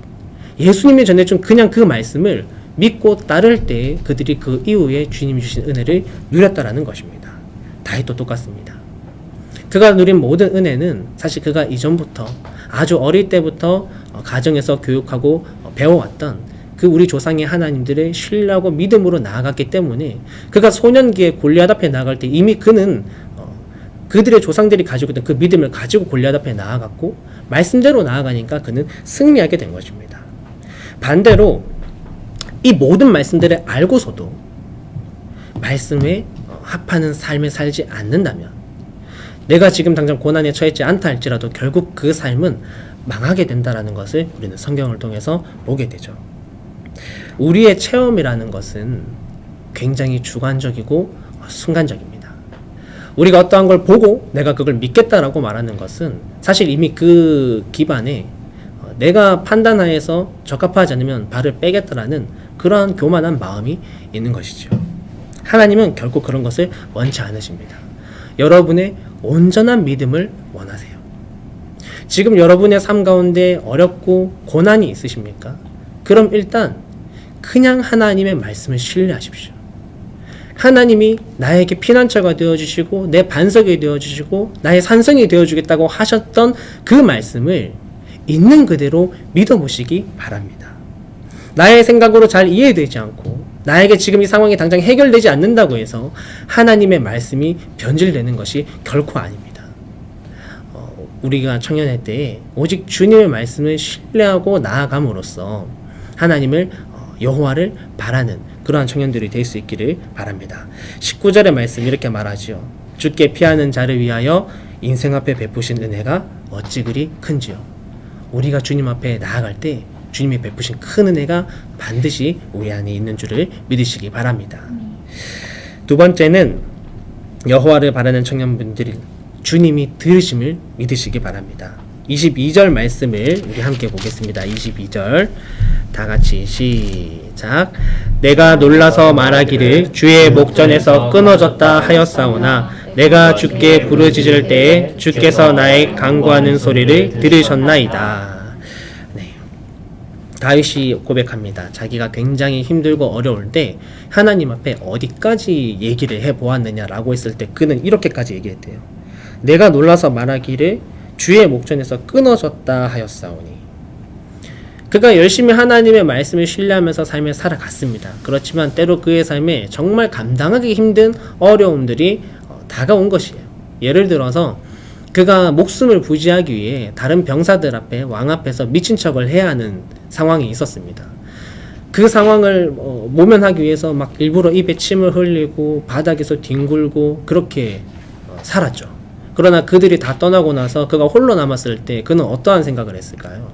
예수님이 전해준 그냥 그 말씀을 믿고 따를 때 그들이 그 이후에 주님이 주신 은혜를 누렸다라는 것입니다. 다윗도 똑같습니다. 그가 누린 모든 은혜는 사실 그가 이전부터 아주 어릴 때부터 가정에서 교육하고 배워왔던 그 우리 조상의 하나님들의 신뢰하고 믿음으로 나아갔기 때문에 그가 소년기에 골리앗 앞에 나아갈 때 이미 그는 그들의 조상들이 가지고 있던 그 믿음을 가지고 골리앗 앞에 나아갔고 말씀대로 나아가니까 그는 승리하게 된 것입니다. 반대로 이 모든 말씀들을 알고서도 말씀에 합하는 삶을 살지 않는다면 내가 지금 당장 고난에 처했지 않다 할지라도 결국 그 삶은 망하게 된다는 것을 우리는 성경을 통해서 보게 되죠. 우리의 체험이라는 것은 굉장히 주관적이고 순간적입니다. 우리가 어떠한 걸 보고 내가 그걸 믿겠다라고 말하는 것은 사실 이미 그 기반에 내가 판단하에서 적합하지 않으면 발을 빼겠다라는 그러한 교만한 마음이 있는 것이죠. 하나님은 결코 그런 것을 원치 않으십니다. 여러분의 온전한 믿음을 원하세요. 지금 여러분의 삶 가운데 어렵고 고난이 있으십니까? 그럼 일단 그냥 하나님의 말씀을 신뢰하십시오. 하나님이 나에게 피난처가 되어주시고 내 반석이 되어주시고 나의 산성이 되어주겠다고 하셨던 그 말씀을 있는 그대로 믿어보시기 바랍니다. 나의 생각으로 잘 이해되지 않고 나에게 지금 이 상황이 당장 해결되지 않는다고 해서 하나님의 말씀이 변질되는 것이 결코 아닙니다. 우리가 청년회 때에 오직 주님의 말씀을 신뢰하고 나아감으로써 하나님을 여호와를 바라는 그러한 청년들이 될 수 있기를 바랍니다. 19절의 말씀 이렇게 말하지요. 주께 피하는 자를 위하여 인생 앞에 베푸신 은혜가 어찌 그리 큰지요. 우리가 주님 앞에 나아갈 때 주님이 베푸신 큰 은혜가 반드시 우리 안에 있는 줄을 믿으시기 바랍니다. 두 번째는 여호와를 바라는 청년분들이 주님이 들으심을 믿으시기 바랍니다. 22절 말씀을 우리 함께 보겠습니다. 22절 다 같이 시작. 내가 놀라서 말하기를 주의 목전에서 끊어졌다 하였사오나 내가 주께 부르짖을 때에 주께서 나의 간구하는 소리를 들으셨나이다. 네. 다윗이 고백합니다. 자기가 굉장히 힘들고 어려울 때 하나님 앞에 어디까지 얘기를 해보았느냐라고 했을 때 그는 이렇게까지 얘기했대요. 내가 놀라서 말하기를 주의 목전에서 끊어졌다 하였사오니. 그가 열심히 하나님의 말씀을 신뢰하면서 삶을 살아갔습니다. 그렇지만 때로 그의 삶에 정말 감당하기 힘든 어려움들이 다가온 것이에요. 예를 들어서 그가 목숨을 부지하기 위해 다른 병사들 앞에 왕 앞에서 미친 척을 해야 하는 상황이 있었습니다. 그 상황을 모면하기 위해서 막 일부러 입에 침을 흘리고 바닥에서 뒹굴고 그렇게 살았죠. 그러나 그들이 다 떠나고 나서 그가 홀로 남았을 때 그는 어떠한 생각을 했을까요?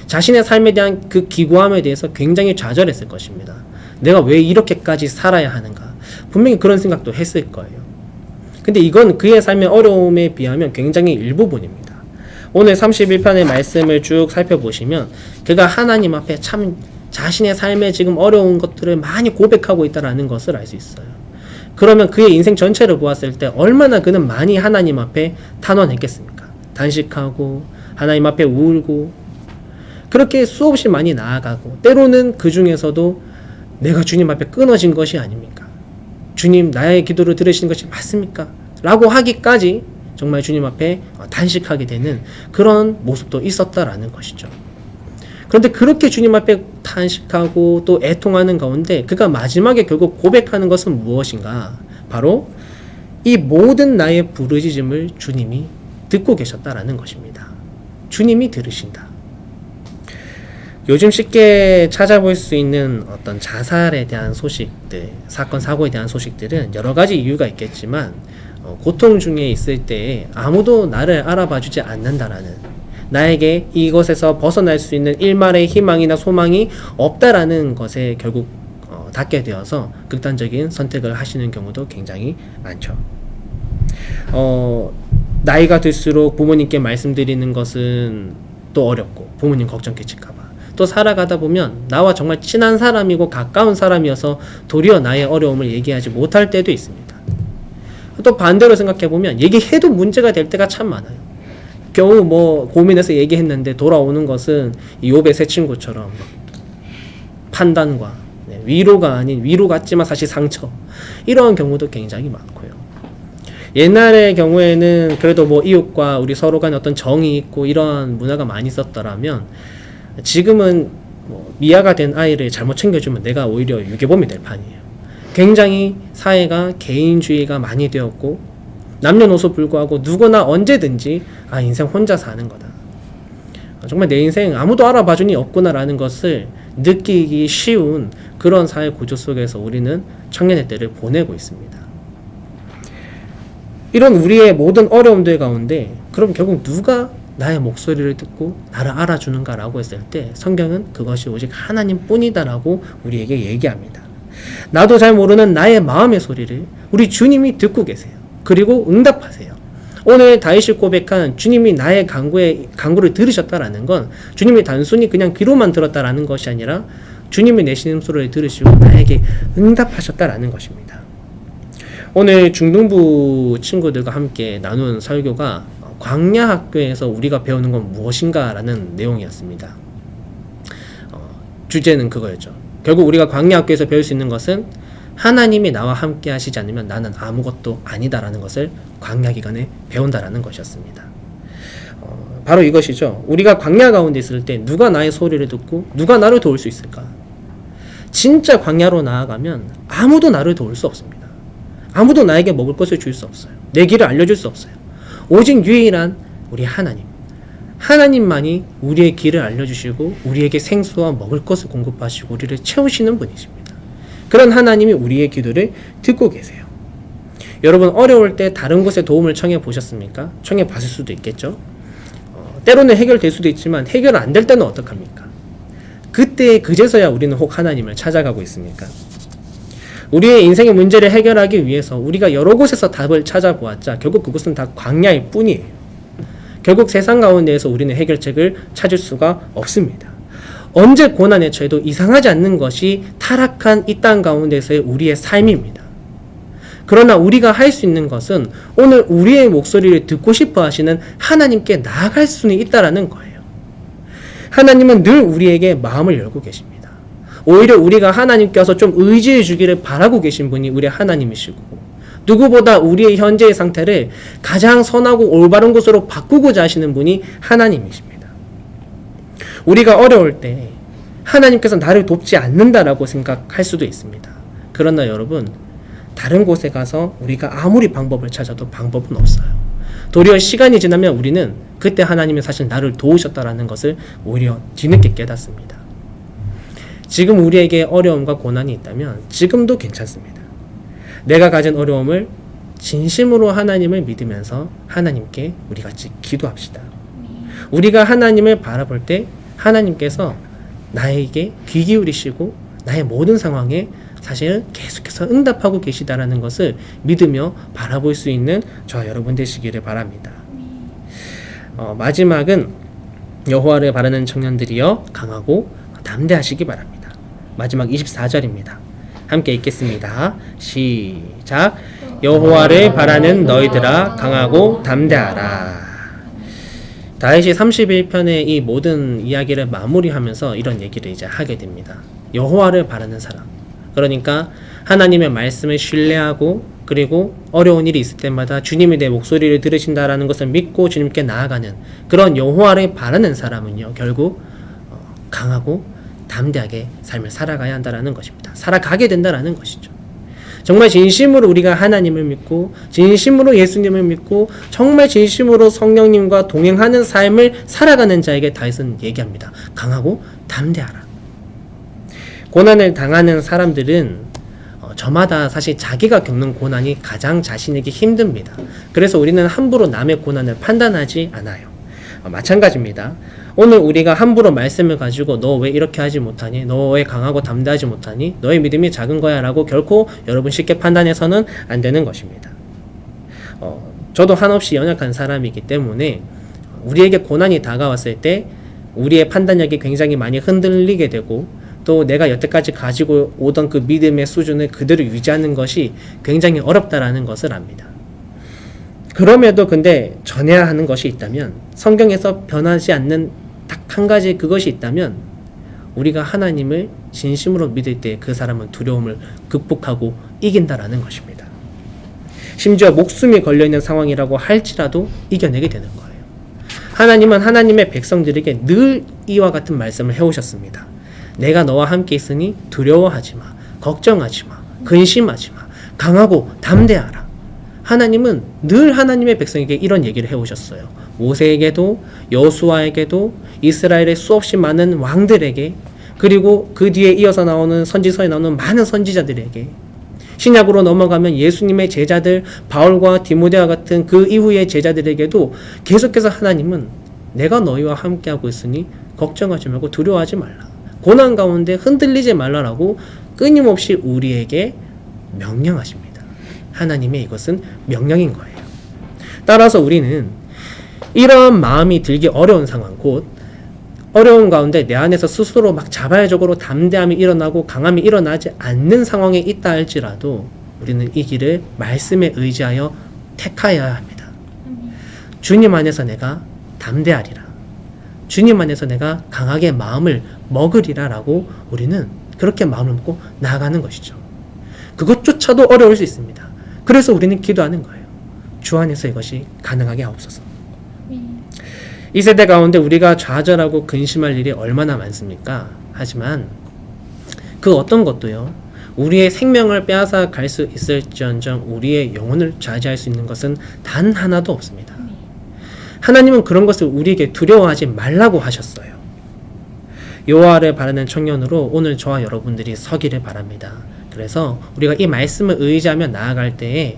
자신의 삶에 대한 그 기고함에 대해서 굉장히 좌절했을 것입니다. 내가 왜 이렇게까지 살아야 하는가? 분명히 그런 생각도 했을 거예요. 근데 이건 그의 삶의 어려움에 비하면 굉장히 일부분입니다. 오늘 31편의 말씀을 쭉 살펴보시면 그가 하나님 앞에 참 자신의 삶에 지금 어려운 것들을 많이 고백하고 있다는 것을 알 수 있어요. 그러면 그의 인생 전체를 보았을 때 얼마나 그는 많이 하나님 앞에 탄원했겠습니까? 단식하고 하나님 앞에 울고 그렇게 수없이 많이 나아가고 때로는 그 중에서도 내가 주님 앞에 끊어진 것이 아닙니까? 주님 나의 기도를 들으시는 것이 맞습니까? 라고 하기까지 정말 주님 앞에 단식하게 되는 그런 모습도 있었다라는 것이죠. 그런데 그렇게 주님 앞에 탄식하고 또 애통하는 가운데 그가 마지막에 결국 고백하는 것은 무엇인가? 바로 이 모든 나의 부르짖음을 주님이 듣고 계셨다라는 것입니다. 주님이 들으신다. 요즘 쉽게 찾아볼 수 있는 어떤 자살에 대한 소식들, 사건, 사고에 대한 소식들은 여러 가지 이유가 있겠지만 고통 중에 있을 때 아무도 나를 알아봐주지 않는다라는, 나에게 이것에서 벗어날 수 있는 일말의 희망이나 소망이 없다라는 것에 결국 닿게 되어서 극단적인 선택을 하시는 경우도 굉장히 많죠. 나이가 들수록 부모님께 말씀드리는 것은 또 어렵고 부모님 걱정 끼칠까봐, 또 살아가다 보면 나와 정말 친한 사람이고 가까운 사람이어서 도리어 나의 어려움을 얘기하지 못할 때도 있습니다. 또 반대로 생각해보면 얘기해도 문제가 될 때가 참 많아요. 겨우 뭐 고민해서 얘기했는데 돌아오는 것은 이 욥의 세 친구처럼 판단과 위로가 아닌 위로 같지만 사실 상처, 이러한 경우도 굉장히 많고요. 옛날의 경우에는 그래도 뭐 이웃과 우리 서로 간에 어떤 정이 있고 이러한 문화가 많이 있었더라면 지금은 뭐 미아가 된 아이를 잘못 챙겨주면 내가 오히려 유괴범이 될 판이에요. 굉장히 사회가 개인주의가 많이 되었고 남녀노소 불구하고 누구나 언제든지 인생 혼자 사는 거다, 정말 내 인생 아무도 알아봐주니 없구나라는 것을 느끼기 쉬운 그런 사회 구조 속에서 우리는 청년의 때를 보내고 있습니다. 이런 우리의 모든 어려움들 가운데 그럼 결국 누가 나의 목소리를 듣고 나를 알아주는가라고 했을 때 성경은 그것이 오직 하나님 뿐이다라고 우리에게 얘기합니다. 나도 잘 모르는 나의 마음의 소리를 우리 주님이 듣고 계세요. 그리고 응답하세요. 오늘 다윗이 고백한 주님이 나의 간구를 들으셨다라는 건 주님이 단순히 그냥 귀로만 들었다라는 것이 아니라 주님이 내 신음소리를 들으시고 나에게 응답하셨다라는 것입니다. 오늘 중등부 친구들과 함께 나눈 설교가 광야학교에서 우리가 배우는 건 무엇인가라는 내용이었습니다. 주제는 그거였죠. 결국 우리가 광야학교에서 배울 수 있는 것은 하나님이 나와 함께 하시지 않으면 나는 아무것도 아니다라는 것을 광야 기간에 배운다라는 것이었습니다. 바로 이것이죠. 우리가 광야 가운데 있을 때 누가 나의 소리를 듣고 누가 나를 도울 수 있을까? 진짜 광야로 나아가면 아무도 나를 도울 수 없습니다. 아무도 나에게 먹을 것을 줄 수 없어요. 내 길을 알려줄 수 없어요. 오직 유일한 우리 하나님. 하나님만이 우리의 길을 알려주시고 우리에게 생수와 먹을 것을 공급하시고 우리를 채우시는 분이십니다. 그런 하나님이 우리의 기도를 듣고 계세요. 여러분 어려울 때 다른 곳에 도움을 청해 보셨습니까? 청해 봤을 수도 있겠죠. 때로는 해결될 수도 있지만 해결 안 될 때는 어떡합니까? 그때 그제서야 우리는 혹 하나님을 찾아가고 있습니까? 우리의 인생의 문제를 해결하기 위해서 우리가 여러 곳에서 답을 찾아보았자 결국 그곳은 다 광야일 뿐이에요. 결국 세상 가운데에서 우리는 해결책을 찾을 수가 없습니다. 언제 고난에 처해도 이상하지 않는 것이 타락한 이 땅 가운데서의 우리의 삶입니다. 그러나 우리가 할 수 있는 것은 오늘 우리의 목소리를 듣고 싶어 하시는 하나님께 나아갈 수는 있다라는 거예요. 하나님은 늘 우리에게 마음을 열고 계십니다. 오히려 우리가 하나님께 와서 좀 의지해 주기를 바라고 계신 분이 우리 하나님이시고 누구보다 우리의 현재의 상태를 가장 선하고 올바른 곳으로 바꾸고자 하시는 분이 하나님이십니다. 우리가 어려울 때 하나님께서 나를 돕지 않는다라고 생각할 수도 있습니다. 그러나 여러분 다른 곳에 가서 우리가 아무리 방법을 찾아도 방법은 없어요. 도리어 시간이 지나면 우리는 그때 하나님이 사실 나를 도우셨다라는 것을 오히려 뒤늦게 깨닫습니다. 지금 우리에게 어려움과 고난이 있다면 지금도 괜찮습니다. 내가 가진 어려움을 진심으로 하나님을 믿으면서 하나님께 우리 같이 기도합시다. 우리가 하나님을 바라볼 때 하나님께서 나에게 귀 기울이시고 나의 모든 상황에 사실 계속해서 응답하고 계시다라는 것을 믿으며 바라볼 수 있는 저와 여러분 되시기를 바랍니다. 마지막은 여호와를 바라는 청년들이여 강하고 담대하시기 바랍니다. 마지막 24절입니다. 함께 읽겠습니다. 시작. 여호와를 바라는 너희들아 강하고 담대하라. 다윗이 31편의 이 모든 이야기를 마무리하면서 이런 얘기를 이제 하게 됩니다. 여호와를 바라는 사람. 그러니까 하나님의 말씀을 신뢰하고 그리고 어려운 일이 있을 때마다 주님이 내 목소리를 들으신다라는 것을 믿고 주님께 나아가는 그런 여호와를 바라는 사람은요 결국 강하고 담대하게 삶을 살아가야 한다라는 것입니다. 살아가게 된다라는 것이죠. 정말 진심으로 우리가 하나님을 믿고 진심으로 예수님을 믿고 정말 진심으로 성령님과 동행하는 삶을 살아가는 자에게 다윗은 얘기합니다. 강하고 담대하라. 고난을 당하는 사람들은 저마다 사실 자기가 겪는 고난이 가장 자신에게 힘듭니다. 그래서 우리는 함부로 남의 고난을 판단하지 않아요. 마찬가지입니다. 오늘 우리가 함부로 말씀을 가지고 너 왜 이렇게 하지 못하니? 너 왜 강하고 담대하지 못하니? 너의 믿음이 작은 거야 라고 결코 여러분 쉽게 판단해서는 안 되는 것입니다. 저도 한없이 연약한 사람이기 때문에 우리에게 고난이 다가왔을 때 우리의 판단력이 굉장히 많이 흔들리게 되고 또 내가 여태까지 가지고 오던 그 믿음의 수준을 그대로 유지하는 것이 굉장히 어렵다라는 것을 압니다. 그럼에도 근데 전해야 하는 것이 있다면 성경에서 변하지 않는 딱 한 가지 그것이 있다면 우리가 하나님을 진심으로 믿을 때 그 사람은 두려움을 극복하고 이긴다라는 것입니다. 심지어 목숨이 걸려있는 상황이라고 할지라도 이겨내게 되는 거예요. 하나님은 하나님의 백성들에게 늘 이와 같은 말씀을 해오셨습니다. 내가 너와 함께 있으니 두려워하지 마, 걱정하지 마, 근심하지 마, 강하고 담대하라. 하나님은 늘 하나님의 백성에게 이런 얘기를 해오셨어요. 모세에게도 여호수아에게도 이스라엘의 수없이 많은 왕들에게 그리고 그 뒤에 이어서 나오는 선지서에 나오는 많은 선지자들에게 신약으로 넘어가면 예수님의 제자들 바울과 디모데와 같은 그 이후의 제자들에게도 계속해서 하나님은 내가 너희와 함께하고 있으니 걱정하지 말고 두려워하지 말라. 고난 가운데 흔들리지 말라라고 끊임없이 우리에게 명령하십니다. 하나님의 이것은 명령인 거예요. 따라서 우리는 이러한 마음이 들기 어려운 상황, 곧 어려운 가운데 내 안에서 스스로 막 자발적으로 담대함이 일어나고 강함이 일어나지 않는 상황에 있다 할지라도 우리는 이 길을 말씀에 의지하여 택하여야 합니다. 주님 안에서 내가 담대하리라. 주님 안에서 내가 강하게 마음을 먹으리라 라고 우리는 그렇게 마음을 먹고 나아가는 것이죠. 그것조차도 어려울 수 있습니다. 그래서 우리는 기도하는 거예요. 주 안에서 이것이 가능하게 하옵소서. 이 세대 가운데 우리가 좌절하고 근심할 일이 얼마나 많습니까? 하지만 그 어떤 것도요, 우리의 생명을 빼앗아 갈 수 있을지언정 우리의 영혼을 좌지할 수 있는 것은 단 하나도 없습니다. 하나님은 그런 것을 우리에게 두려워하지 말라고 하셨어요. 여호와를 바라는 청년으로 오늘 저와 여러분들이 서기를 바랍니다. 그래서 우리가 이 말씀을 의지하며 나아갈 때에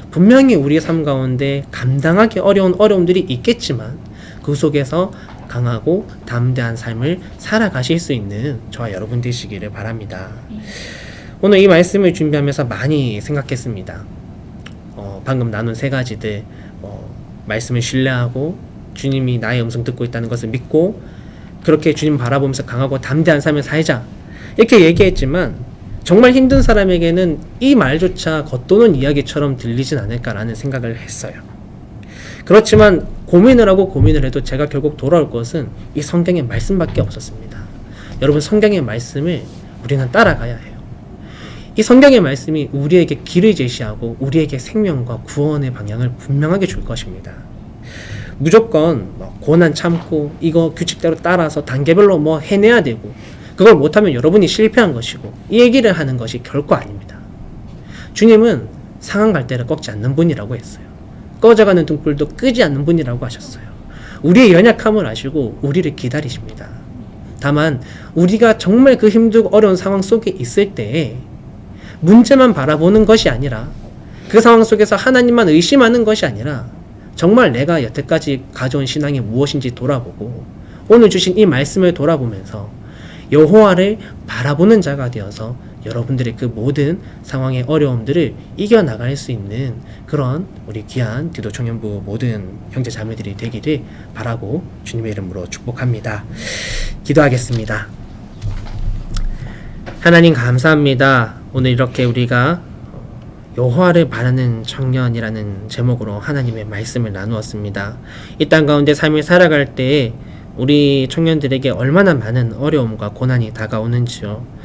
분명히 우리의 삶 가운데 감당하기 어려운 어려움들이 있겠지만 그 속에서 강하고 담대한 삶을 살아가실 수 있는 저와 여러분 되시기를 바랍니다. 오늘 이 말씀을 준비하면서 많이 생각했습니다. 방금 나눈 세 가지들, 말씀을 신뢰하고 주님이 나의 음성 듣고 있다는 것을 믿고 그렇게 주님 바라보면서 강하고 담대한 삶을 살자, 이렇게 얘기했지만 정말 힘든 사람에게는 이 말조차 겉도는 이야기처럼 들리진 않을까라는 생각을 했어요. 그렇지만 고민을 하고 고민을 해도 제가 결국 돌아올 것은 이 성경의 말씀밖에 없었습니다. 여러분, 성경의 말씀을 우리는 따라가야 해요. 이 성경의 말씀이 우리에게 길을 제시하고 우리에게 생명과 구원의 방향을 분명하게 줄 것입니다. 무조건 고난 참고 이거 규칙대로 따라서 단계별로 해내야 되고 그걸 못하면 여러분이 실패한 것이고 이 얘기를 하는 것이 결코 아닙니다. 주님은 상한 갈대를 꺾지 않는 분이라고 했어요. 꺼져가는 등불도 끄지 않는 분이라고 하셨어요. 우리의 연약함을 아시고 우리를 기다리십니다. 다만 우리가 정말 그 힘들고 어려운 상황 속에 있을 때에 문제만 바라보는 것이 아니라 그 상황 속에서 하나님만 의심하는 것이 아니라 정말 내가 여태까지 가져온 신앙이 무엇인지 돌아보고 오늘 주신 이 말씀을 돌아보면서 여호와를 바라보는 자가 되어서 여러분들의 그 모든 상황의 어려움들을 이겨나갈 수 있는 그런 우리 귀한 디도 청년부 모든 형제 자매들이 되기를 바라고 주님의 이름으로 축복합니다. 기도하겠습니다. 하나님 감사합니다. 오늘 이렇게 우리가 여호와를 바라는 청년이라는 제목으로 하나님의 말씀을 나누었습니다. 이 땅 가운데 삶을 살아갈 때에 우리 청년들에게 얼마나 많은 어려움과 고난이 다가오는지요.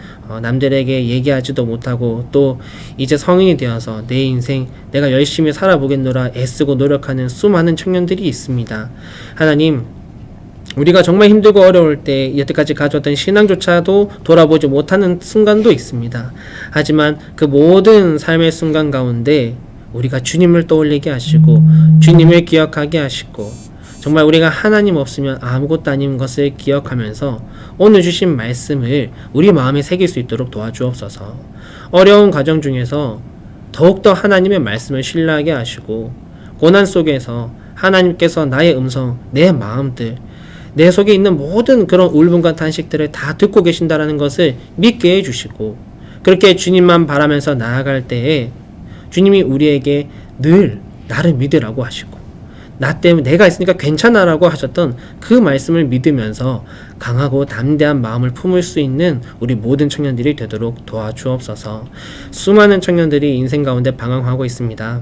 남들에게 얘기하지도 못하고 또 이제 성인이 되어서 내 인생 내가 열심히 살아보겠노라 애쓰고 노력하는 수많은 청년들이 있습니다. 하나님, 우리가 정말 힘들고 어려울 때 여태까지 가져왔던 신앙조차도 돌아보지 못하는 순간도 있습니다. 하지만 그 모든 삶의 순간 가운데 우리가 주님을 떠올리게 하시고 주님을 기억하게 하시고 정말 우리가 하나님 없으면 아무것도 아닌 것을 기억하면서 오늘 주신 말씀을 우리 마음에 새길 수 있도록 도와주옵소서. 어려운 과정 중에서 더욱더 하나님의 말씀을 신뢰하게 하시고 고난 속에서 하나님께서 나의 음성, 내 마음들, 내 속에 있는 모든 그런 울분과 탄식들을 다 듣고 계신다라는 것을 믿게 해주시고 그렇게 주님만 바라면서 나아갈 때에 주님이 우리에게 늘 나를 믿으라고 하시고 나 때문에 내가 있으니까 괜찮아라고 하셨던 그 말씀을 믿으면서 강하고 담대한 마음을 품을 수 있는 우리 모든 청년들이 되도록 도와주옵소서. 수많은 청년들이 인생 가운데 방황하고 있습니다.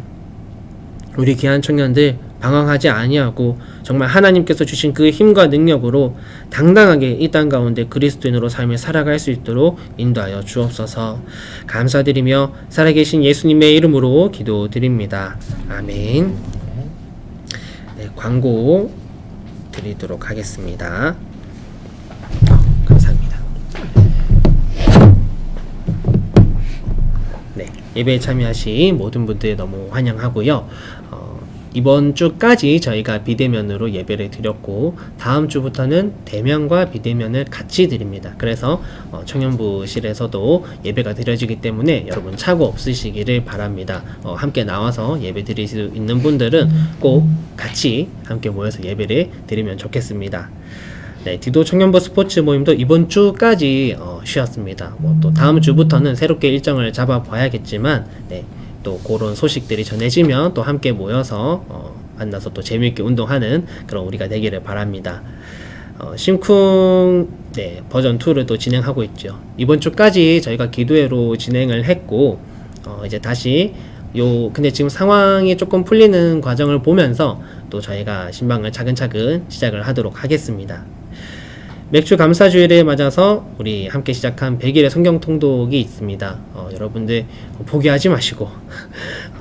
우리 귀한 청년들 방황하지 아니하고 정말 하나님께서 주신 그 힘과 능력으로 당당하게 이 땅 가운데 그리스도인으로 삶을 살아갈 수 있도록 인도하여 주옵소서. 감사드리며 살아계신 예수님의 이름으로 기도드립니다. 아멘. 네, 광고 드리도록 하겠습니다. 감사합니다. 네, 예배에 참여하신 모든 분들 너무 환영하고요. 이번 주까지 저희가 비대면으로 예배를 드렸고 다음 주부터는 대면과 비대면을 같이 드립니다. 그래서 청년부실에서도 예배가 드려지기 때문에 여러분 착오 없으시기를 바랍니다. 함께 나와서 예배 드릴 수 있는 분들은 꼭 같이 함께 모여서 예배를 드리면 좋겠습니다. 네, 디도 청년부 스포츠 모임도 이번 주까지 쉬었습니다. 또 다음 주부터는 새롭게 일정을 잡아봐야겠지만 네, 또 그런 소식들이 전해지면 또 함께 모여서 만나서 또 재미있게 운동하는 그런 우리가 되기를 바랍니다. 심쿵 네, 버전 2를 또 진행하고 있죠. 이번 주까지 저희가 기도회로 진행을 했고 이제 다시 근데 지금 상황이 조금 풀리는 과정을 보면서 또 저희가 신방을 차근차근 시작을 하도록 하겠습니다. 맥주 감사주일에 맞아서 우리 함께 시작한 100일의 성경 통독이 있습니다. 여러분들 포기하지 마시고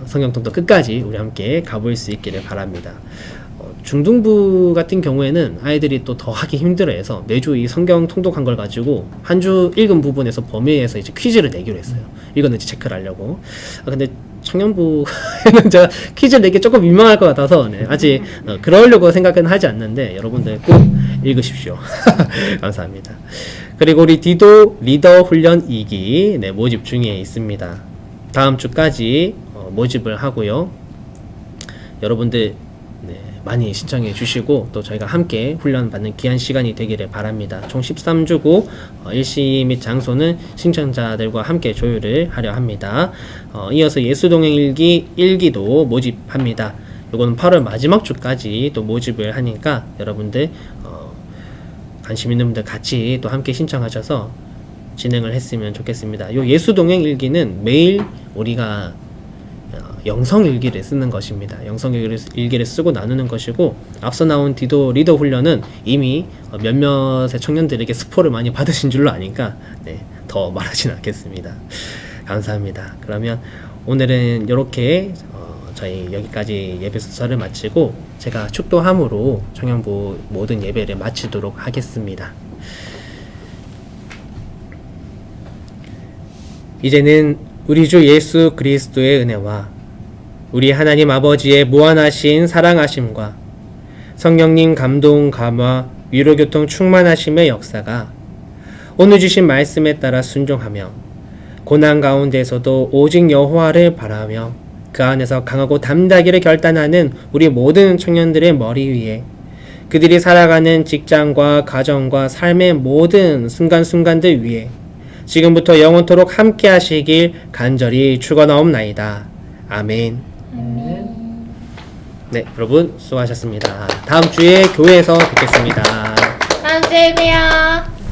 성경 통독 끝까지 우리 함께 가볼 수 있기를 바랍니다. 중등부 같은 경우에는 아이들이 또 더 하기 힘들어해서 매주 이 성경 통독한 걸 가지고 한 주 읽은 부분에서 범위에서 이제 퀴즈를 내기로 했어요. 이거는 이제 체크를 하려고. 근데 청년부에는 제가 퀴즈를 내기 조금 민망할 것 같아서 아직 그러려고 생각은 하지 않는데 여러분들 꼭 읽으십시오. 감사합니다. 그리고 우리 디도 리더 훈련 2기 모집 중에 있습니다. 다음 주까지 모집을 하고요. 여러분들 많이 신청해 주시고 또 저희가 함께 훈련 받는 귀한 시간이 되기를 바랍니다. 총 13주고 일시 및 장소는 신청자들과 함께 조율을 하려 합니다. 이어서 예수동행 일기 1기도 모집합니다. 이거는 8월 마지막 주까지 또 모집을 하니까 여러분들 관심 있는 분들 같이 또 함께 신청하셔서 진행을 했으면 좋겠습니다. 요 예수동행 일기는 매일 우리가 영성일기를 쓰는 것입니다. 영성일기를 쓰고 나누는 것이고 앞서 나온 디도 리더 훈련은 이미 몇몇의 청년들에게 스포를 많이 받으신 줄로 아니까 더 말하진 않겠습니다. 감사합니다. 그러면 오늘은 이렇게 저희 여기까지 예배 순서를 마치고 제가 축도함으로 청년부 모든 예배를 마치도록 하겠습니다. 이제는 우리 주 예수 그리스도의 은혜와 우리 하나님 아버지의 무한하신 사랑하심과 성령님 감동 감화 위로교통 충만하심의 역사가 오늘 주신 말씀에 따라 순종하며 고난 가운데서도 오직 여호와를 바라며 그 안에서 강하고 담대하기를 결단하는 우리 모든 청년들의 머리 위에 그들이 살아가는 직장과 가정과 삶의 모든 순간순간들 위에 지금부터 영원토록 함께 하시길 간절히 축원하옵나이다. 아멘. 네, 여러분 수고하셨습니다. 다음 주에 교회에서 뵙겠습니다. 다음 주에 봬요.